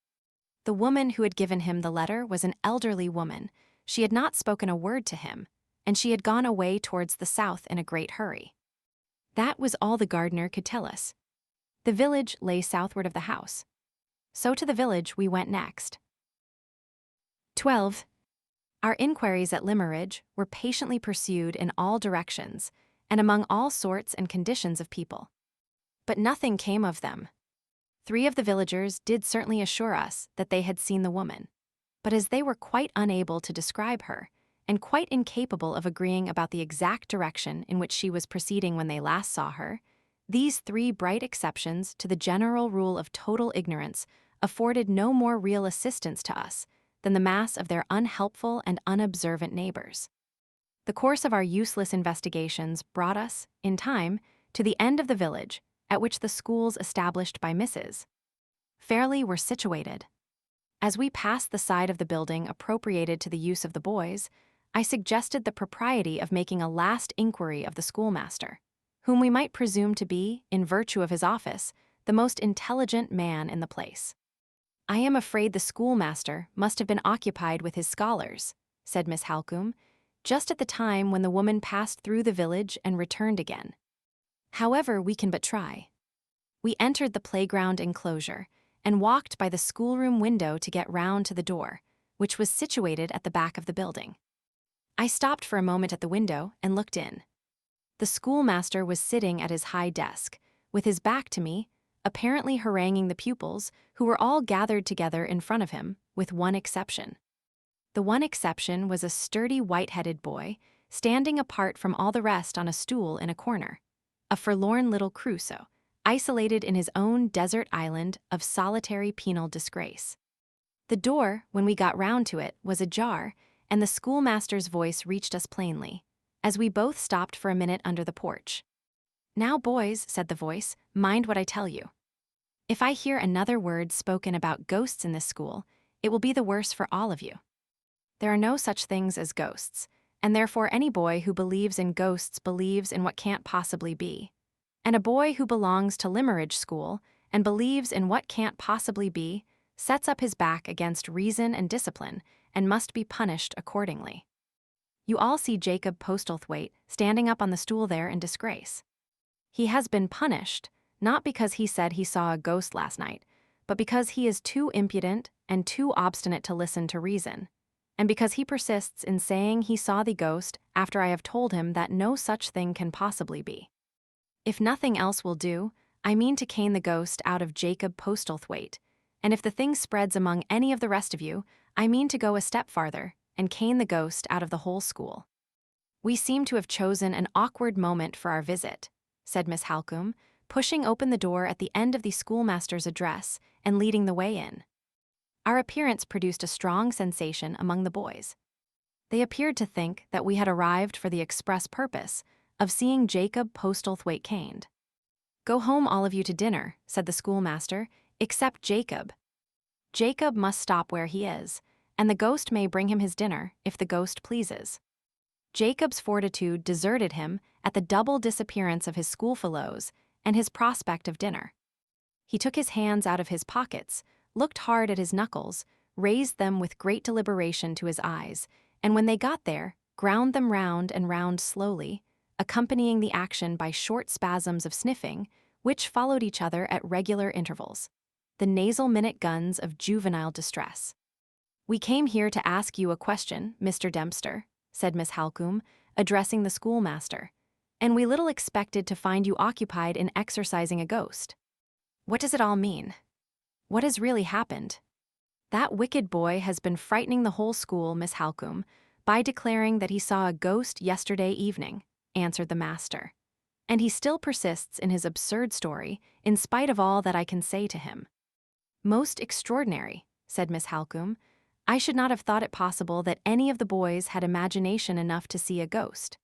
Speaker 1: The woman who had given him the letter was an elderly woman. She had not spoken a word to him, and she had gone away towards the south in a great hurry. That was all the gardener could tell us. The village lay southward of the house. So to the village we went next. 12. Our inquiries at Limmeridge were patiently pursued in all directions, and among all sorts and conditions of people. But nothing came of them. 3 of the villagers did certainly assure us that they had seen the woman, but as they were quite unable to describe her, and quite incapable of agreeing about the exact direction in which she was proceeding when they last saw her, these 3 bright exceptions to the general rule of total ignorance afforded no more real assistance to us than the mass of their unhelpful and unobservant neighbors. The course of our useless investigations brought us, in time, to the end of the village, at which the schools established by Mrs. Fairlie were situated. As we passed the side of the building appropriated to the use of the boys, I suggested the propriety of making a last inquiry of the schoolmaster, whom we might presume to be, in virtue of his office, the most intelligent man in the place. "I am afraid the schoolmaster must have been occupied with his scholars," said Miss Halcombe, "just at the time when the woman passed through the village and returned again. However, we can but try." We entered the playground enclosure and walked by the schoolroom window to get round to the door, which was situated at the back of the building. I stopped for a moment at the window and looked in. The schoolmaster was sitting at his high desk, with his back to me, apparently haranguing the pupils, who were all gathered together in front of him, with one exception. The one exception was a sturdy white-headed boy, standing apart from all the rest on a stool in a corner. A forlorn little Crusoe, isolated in his own desert island of solitary penal disgrace. The door, when we got round to it, was ajar, and the schoolmaster's voice reached us plainly, as we both stopped for a minute under the porch. "Now, boys," said the voice, "mind what I tell you. If I hear another word spoken about ghosts in this school, it will be the worse for all of you. There are no such things as ghosts, and therefore any boy who believes in ghosts believes in what can't possibly be. And a boy who belongs to Limmeridge School and believes in what can't possibly be sets up his back against reason and discipline and must be punished accordingly. You all see Jacob Postlethwaite standing up on the stool there in disgrace. He has been punished, not because he said he saw a ghost last night, but because he is too impudent and too obstinate to listen to reason, and because he persists in saying he saw the ghost after I have told him that no such thing can possibly be. If nothing else will do, I mean to cane the ghost out of Jacob Postlethwaite, and if the thing spreads among any of the rest of you, I mean to go a step farther and cane the ghost out of the whole school." "We seem to have chosen an awkward moment for our visit," said Miss Halcombe, pushing open the door at the end of the schoolmaster's address and leading the way in. Our appearance produced a strong sensation among the boys. They appeared to think that we had arrived for the express purpose of seeing Jacob Postlethwaite caned. "Go home, all of you, to dinner," said the schoolmaster, "except Jacob. Jacob must stop where he is, and the ghost may bring him his dinner if the ghost pleases." Jacob's fortitude deserted him at the double disappearance of his schoolfellows and his prospect of dinner. He took his hands out of his pockets, looked hard at his knuckles, raised them with great deliberation to his eyes, and when they got there, ground them round and round slowly, accompanying the action by short spasms of sniffing, which followed each other at regular intervals. The nasal minute guns of juvenile distress. "We came here to ask you a question, Mr. Dempster," said Miss Halcombe, addressing the schoolmaster, "and we little expected to find you occupied in exorcising a ghost. What does it all mean? What has really happened?" "That wicked boy has been frightening the whole school, Miss Halcombe, by declaring that he saw a ghost yesterday evening," answered the master. "And he still persists in his absurd story, in spite of all that I can say to him." "Most extraordinary," said Miss Halcombe. "I should not have thought it possible that any of the boys had imagination enough to see a ghost.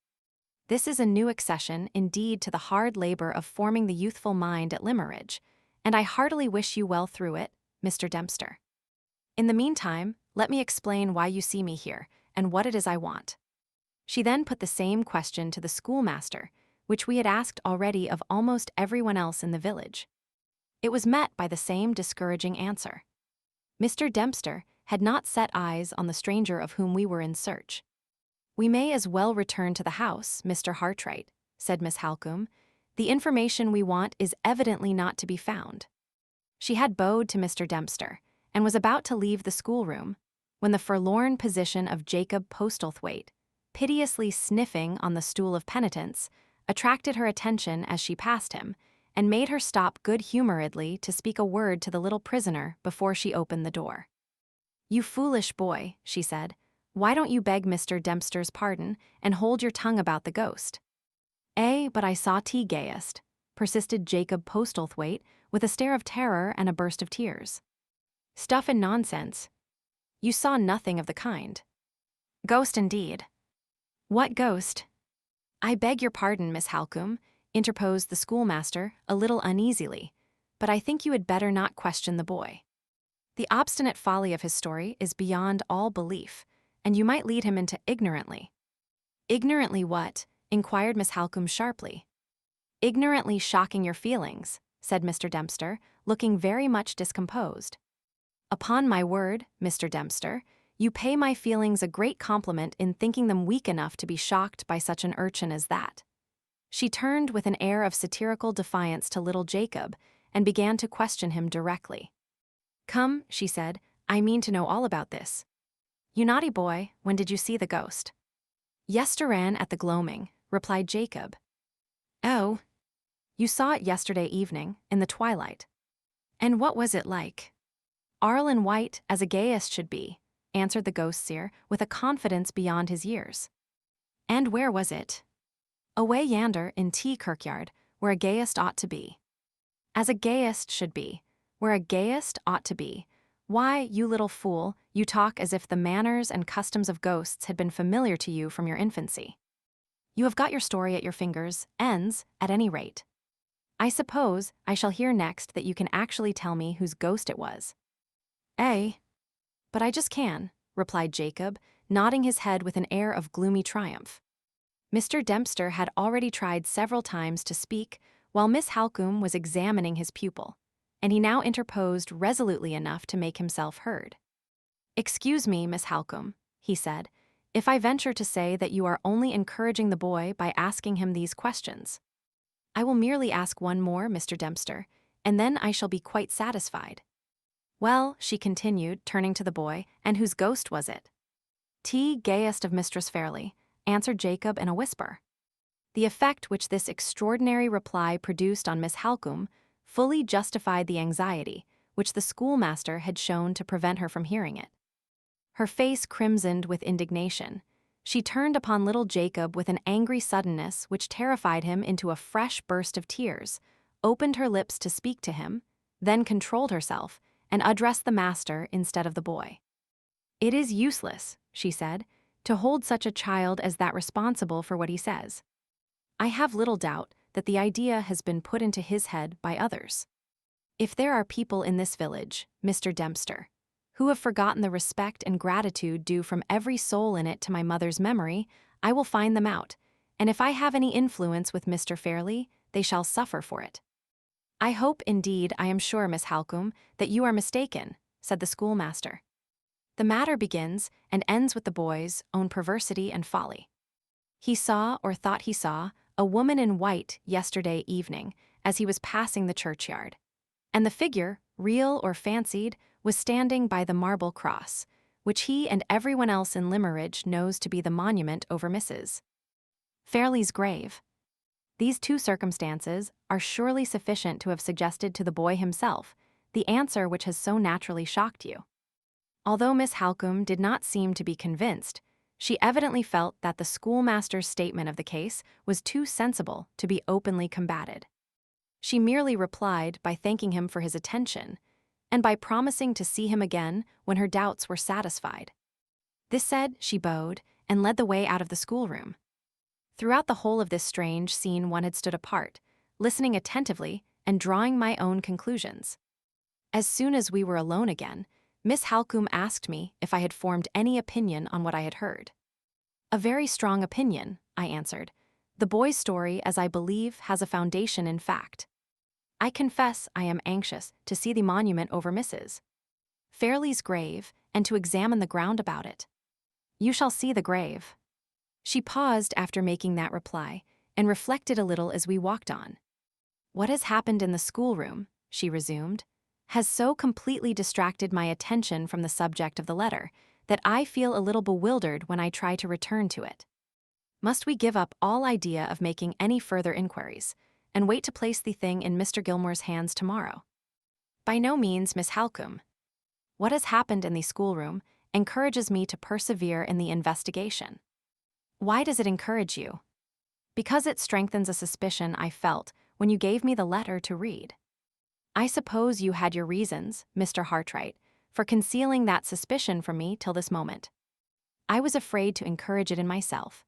Speaker 1: This is a new accession, indeed, to the hard labor of forming the youthful mind at Limmeridge, and I heartily wish you well through it, Mr. Dempster. In the meantime, let me explain why you see me here, and what it is I want." She then put the same question to the schoolmaster, which we had asked already of almost everyone else in the village. It was met by the same discouraging answer. Mr. Dempster had not set eyes on the stranger of whom we were in search. "We may as well return to the house, Mr. Hartright," said Miss Halcombe. "The information we want is evidently not to be found." She had bowed to Mr. Dempster, and was about to leave the schoolroom, when the forlorn position of Jacob Postlethwaite, piteously sniffing on the stool of penitence, attracted her attention as she passed him, and made her stop good-humoredly to speak a word to the little prisoner before she opened the door. "You foolish boy," she said, "why don't you beg Mr. Dempster's pardon and hold your tongue about the ghost?" But I saw gayest," persisted Jacob Postlethwaite with a stare of terror and a burst of tears. "Stuff and nonsense. You saw nothing of the kind." "Ghost indeed." "What ghost?" "I beg your pardon, Miss Halcombe," interposed the schoolmaster, a little uneasily, "but I think you had better not question the boy. The obstinate folly of his story is beyond all belief, and you might lead him into ignorantly." "Ignorantly what?" inquired Miss Halcombe sharply. "Ignorantly shocking your feelings," said Mr. Dempster, looking very much discomposed. "Upon my word, Mr. Dempster, you pay my feelings a great compliment in thinking them weak enough to be shocked by such an urchin as that." She turned with an air of satirical defiance to little Jacob and began to question him directly. "Come," she said, "I mean to know all about this. You naughty boy, when did you see the ghost?" Yesteran at the gloaming, replied Jacob. Oh, you saw it yesterday evening, in the twilight. And what was it like? Arl in white, as a gayest should be, answered the ghost seer with a confidence beyond his years. And where was it? Away yander in T Kirkyard, where a gayest ought to be. As a gayest should be, where a gayest ought to be. Why, you little fool, you talk as if the manners and customs of ghosts had been familiar to you from your infancy. You have got your story at your fingers' ends, at any rate. I suppose I shall hear next that you can actually tell me whose ghost it was. Eh? But I just can, replied Jacob, nodding his head with an air of gloomy triumph. Mr. Dempster had already tried several times to speak while Miss Halcombe was examining his pupil, and he now interposed resolutely enough to make himself heard. Excuse me, Miss Halcombe, he said, if I venture to say that you are only encouraging the boy by asking him these questions. I will merely ask one more, Mr. Dempster, and then I shall be quite satisfied. Well, she continued, turning to the boy, and whose ghost was it? T. Gayest of Mistress Fairlie, answered Jacob in a whisper. The effect which this extraordinary reply produced on Miss Halcombe fully justified the anxiety which the schoolmaster had shown to prevent her from hearing it. Her face crimsoned with indignation. She turned upon little Jacob with an angry suddenness which terrified him into a fresh burst of tears, opened her lips to speak to him, then controlled herself, and addressed the master instead of the boy. It is useless, she said, to hold such a child as that responsible for what he says. I have little doubt that the idea has been put into his head by others. If there are people in this village, Mr. Dempster, who have forgotten the respect and gratitude due from every soul in it to my mother's memory, I will find them out, and if I have any influence with Mr. Fairlie, they shall suffer for it. I hope, indeed, I am sure, Miss Halcombe, that you are mistaken, said the schoolmaster. The matter begins and ends with the boy's own perversity and folly. He saw, or thought he saw, a woman in white yesterday evening as he was passing the churchyard, and the figure, real or fancied, was standing by the marble cross, which he and everyone else in Limmeridge knows to be the monument over Mrs. Fairlie's grave. These two circumstances are surely sufficient to have suggested to the boy himself the answer which has so naturally shocked you. Although Miss Halcombe did not seem to be convinced, she evidently felt that the schoolmaster's statement of the case was too sensible to be openly combated. She merely replied by thanking him for his attention, and by promising to see him again when her doubts were satisfied. This said, she bowed, and led the way out of the schoolroom. Throughout the whole of this strange scene one had stood apart, listening attentively and drawing my own conclusions. As soon as we were alone again, Miss Halcombe asked me if I had formed any opinion on what I had heard. A very strong opinion, I answered. The boy's story, as I believe, has a foundation in fact. I confess I am anxious to see the monument over Mrs. Fairlie's grave and to examine the ground about it. You shall see the grave. She paused after making that reply and reflected a little as we walked on. What has happened in the schoolroom, she resumed, has so completely distracted my attention from the subject of the letter that I feel a little bewildered when I try to return to it. Must we give up all idea of making any further inquiries, and wait to place the thing in Mr. Gilmore's hands tomorrow? By no means, Miss Halcombe. What has happened in the schoolroom encourages me to persevere in the investigation. Why does it encourage you? Because it strengthens a suspicion I felt when you gave me the letter to read. I suppose you had your reasons, Mr. Hartright, for concealing that suspicion from me till this moment. I was afraid to encourage it in myself.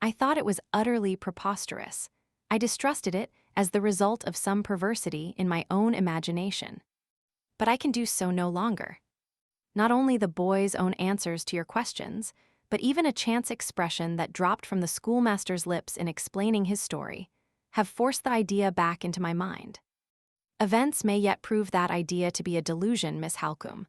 Speaker 1: I thought it was utterly preposterous. I distrusted it as the result of some perversity in my own imagination. But I can do so no longer. Not only the boy's own answers to your questions, but even a chance expression that dropped from the schoolmaster's lips in explaining his story, have forced the idea back into my mind. Events may yet prove that idea to be a delusion, Miss Halcombe,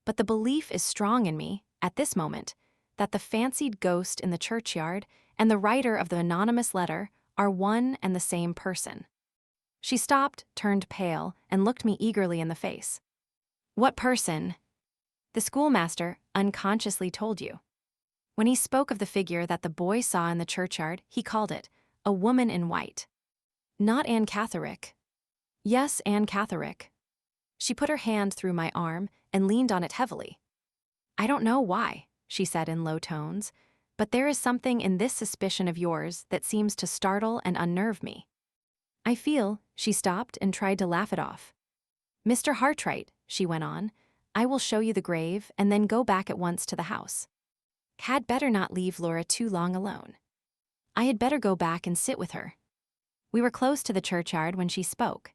Speaker 1: but the belief is strong in me, at this moment, that the fancied ghost in the churchyard and the writer of the anonymous letter are one and the same person. She stopped, turned pale, and looked me eagerly in the face. What person? The schoolmaster unconsciously told you. When he spoke of the figure that the boy saw in the churchyard, he called it a woman in white. Not Anne Catherick. Yes, Anne Catherick. She put her hand through my arm and leaned on it heavily. I don't know why, she said in low tones, but there is something in this suspicion of yours that seems to startle and unnerve me. I feel, she stopped and tried to laugh it off. Mr. Hartright, she went on, I will show you the grave and then go back at once to the house. Had better not leave Laura too long alone. I had better go back and sit with her. We were close to the churchyard when she spoke.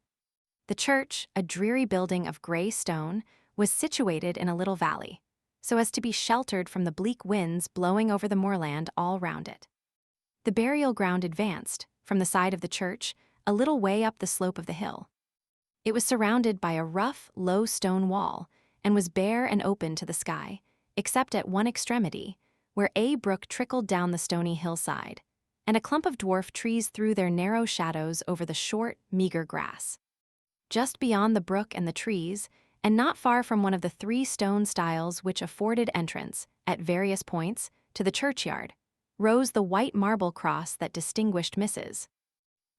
Speaker 1: The church, a dreary building of gray stone, was situated in a little valley, so as to be sheltered from the bleak winds blowing over the moorland all round it. The burial ground advanced, from the side of the church, a little way up the slope of the hill. It was surrounded by a rough, low stone wall, and was bare and open to the sky, except at one extremity, where a brook trickled down the stony hillside, and a clump of dwarf trees threw their narrow shadows over the short, meager grass. Just beyond the brook and the trees, and not far from one of the 3 stone stiles which afforded entrance, at various points, to the churchyard, rose the white marble cross that distinguished Mrs.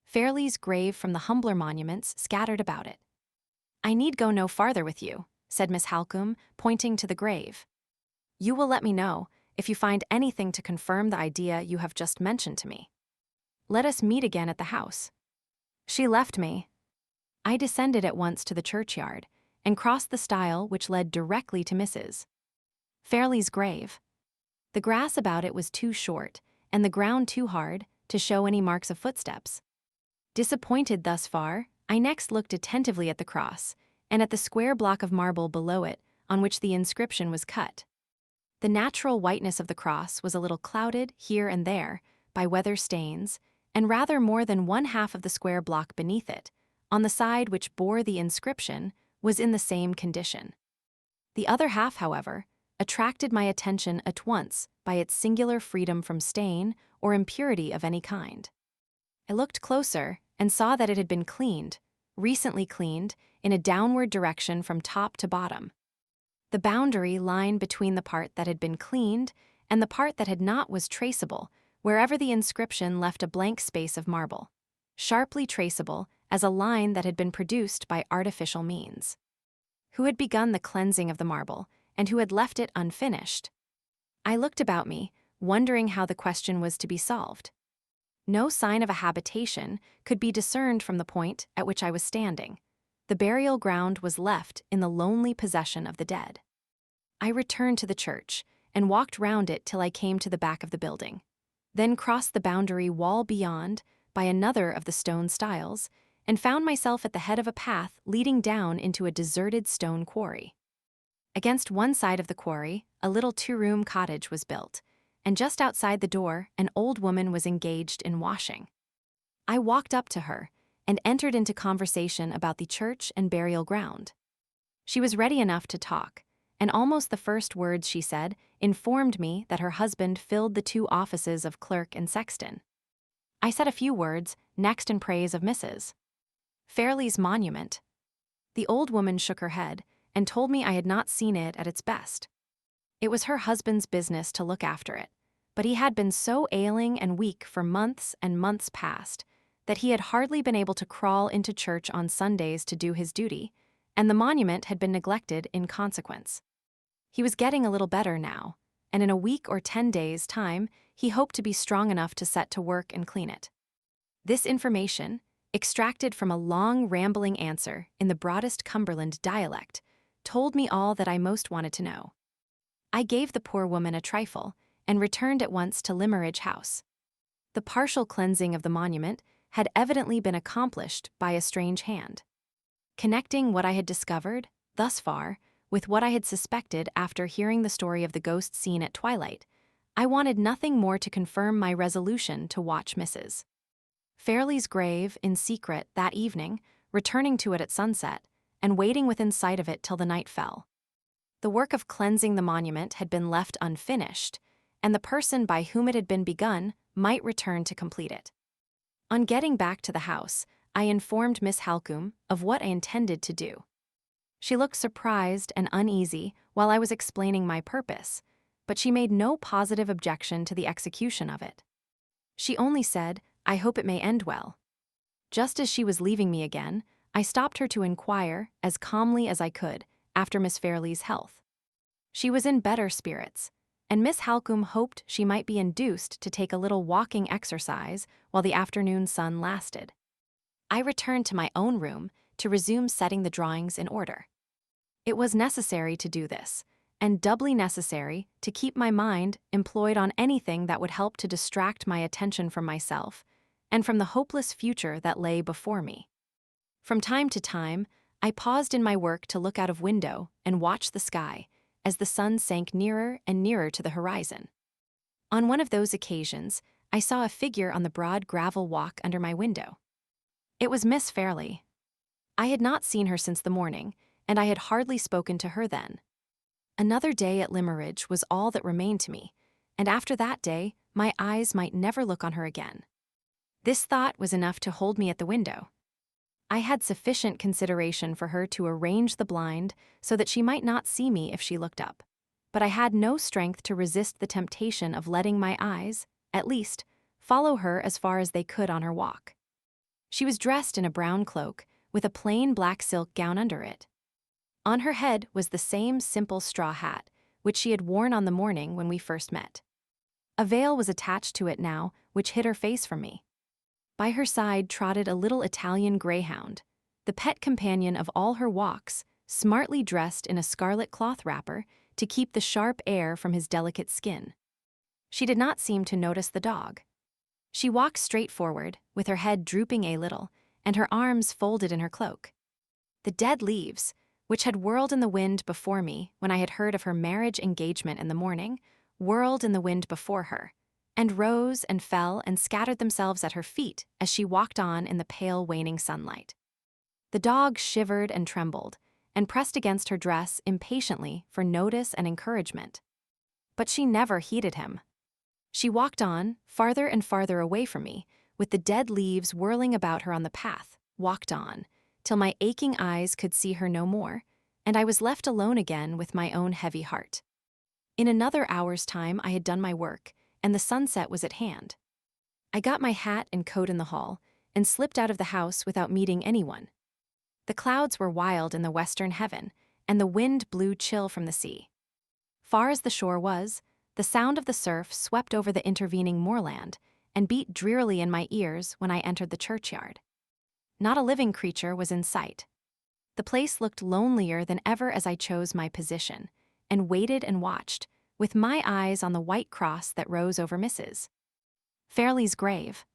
Speaker 1: Fairlie's grave from the humbler monuments scattered about it. I need go no farther with you, said Miss Halcombe, pointing to the grave. You will let me know if you find anything to confirm the idea you have just mentioned to me. Let us meet again at the house. She left me. I descended at once to the churchyard and crossed the stile which led directly to Mrs. Fairlie's grave. The grass about it was too short, and the ground too hard, to show any marks of footsteps. Disappointed thus far, I next looked attentively at the cross, and at the square block of marble below it, on which the inscription was cut. The natural whiteness of the cross was a little clouded, here and there, by weather stains, and rather more than 1/2 of the square block beneath it, on the side which bore the inscription, was in the same condition. The other half, however, attracted my attention at once by its singular freedom from stain or impurity of any kind. I looked closer and saw that it had been cleaned, recently cleaned, in a downward direction from top to bottom. The boundary line between the part that had been cleaned and the part that had not was traceable, wherever the inscription left a blank space of marble, sharply traceable as a line that had been produced by artificial means. Who had begun the cleansing of the marble, and who had left it unfinished? I looked about me, wondering how the question was to be solved. No sign of a habitation could be discerned from the point at which I was standing. The burial ground was left in the lonely possession of the dead. I returned to the church and walked round it till I came to the back of the building, then crossed the boundary wall beyond by another of the stone stiles, and found myself at the head of a path leading down into a deserted stone quarry. Against one side of the quarry, a little 2-room cottage was built, and just outside the door an old woman was engaged in washing. I walked up to her and entered into conversation about the church and burial ground. She was ready enough to talk, and almost the first words she said informed me that her husband filled the 2 offices of clerk and sexton. I said a few words next in praise of Mrs. Fairlie's monument. The old woman shook her head and told me I had not seen it at its best. It was her husband's business to look after it, but he had been so ailing and weak for months and months past that he had hardly been able to crawl into church on Sundays to do his duty, and the monument had been neglected in consequence. He was getting a little better now, and in a week or 10 days' time he hoped to be strong enough to set to work and clean it. This information, extracted from a long rambling answer in the broadest Cumberland dialect, told me all that I most wanted to know. I gave the poor woman a trifle, and returned at once to Limmeridge House. The partial cleansing of the monument had evidently been accomplished by a strange hand. Connecting what I had discovered, thus far, with what I had suspected after hearing the story of the ghost seen at twilight, I wanted nothing more to confirm my resolution to watch Mrs. Fairlie's grave in secret that evening, returning to it at sunset, and waiting within sight of it till the night fell. The work of cleansing the monument had been left unfinished, and the person by whom it had been begun might return to complete it. On getting back to the house, I informed Miss Halcombe of what I intended to do. She looked surprised and uneasy while I was explaining my purpose, but she made no positive objection to the execution of it. She only said, "I hope it may end well." Just as she was leaving me again, I stopped her to inquire, as calmly as I could, after Miss Fairlie's health. She was in better spirits, and Miss Halcombe hoped she might be induced to take a little walking exercise while the afternoon sun lasted. I returned to my own room to resume setting the drawings in order. It was necessary to do this, and doubly necessary to keep my mind employed on anything that would help to distract my attention from myself and from the hopeless future that lay before me. From time to time, I paused in my work to look out of window and watch the sky as the sun sank nearer and nearer to the horizon. On one of those occasions, I saw a figure on the broad gravel walk under my window. It was Miss Fairlie. I had not seen her since the morning, and I had hardly spoken to her then. Another day at Limmeridge was all that remained to me, and after that day, my eyes might never look on her again. This thought was enough to hold me at the window. I had sufficient consideration for her to arrange the blind so that she might not see me if she looked up, but I had no strength to resist the temptation of letting my eyes, at least, follow her as far as they could on her walk. She was dressed in a brown cloak, with a plain black silk gown under it. On her head was the same simple straw hat, which she had worn on the morning when we first met. A veil was attached to it now, which hid her face from me. By her side trotted a little Italian greyhound, the pet companion of all her walks, smartly dressed in a scarlet cloth wrapper to keep the sharp air from his delicate skin. She did not seem to notice the dog. She walked straight forward, with her head drooping a little, and her arms folded in her cloak. The dead leaves, which had whirled in the wind before me when I had heard of her marriage engagement in the morning, whirled in the wind before her, and rose and fell and scattered themselves at her feet as she walked on in the pale waning sunlight. The dog shivered and trembled, and pressed against her dress impatiently for notice and encouragement. But she never heeded him. She walked on, farther and farther away from me, with the dead leaves whirling about her on the path, walked on, till my aching eyes could see her no more, and I was left alone again with my own heavy heart. In another hour's time I had done my work, and the sunset was at hand. I got my hat and coat in the hall, and slipped out of the house without meeting anyone. The clouds were wild in the western heaven, and the wind blew chill from the sea. Far as the shore was, the sound of the surf swept over the intervening moorland, and beat drearily in my ears when I entered the churchyard. Not a living creature was in sight. The place looked lonelier than ever as I chose my position, and waited and watched, with my eyes on the white cross that rose over Mrs. Fairlie's grave.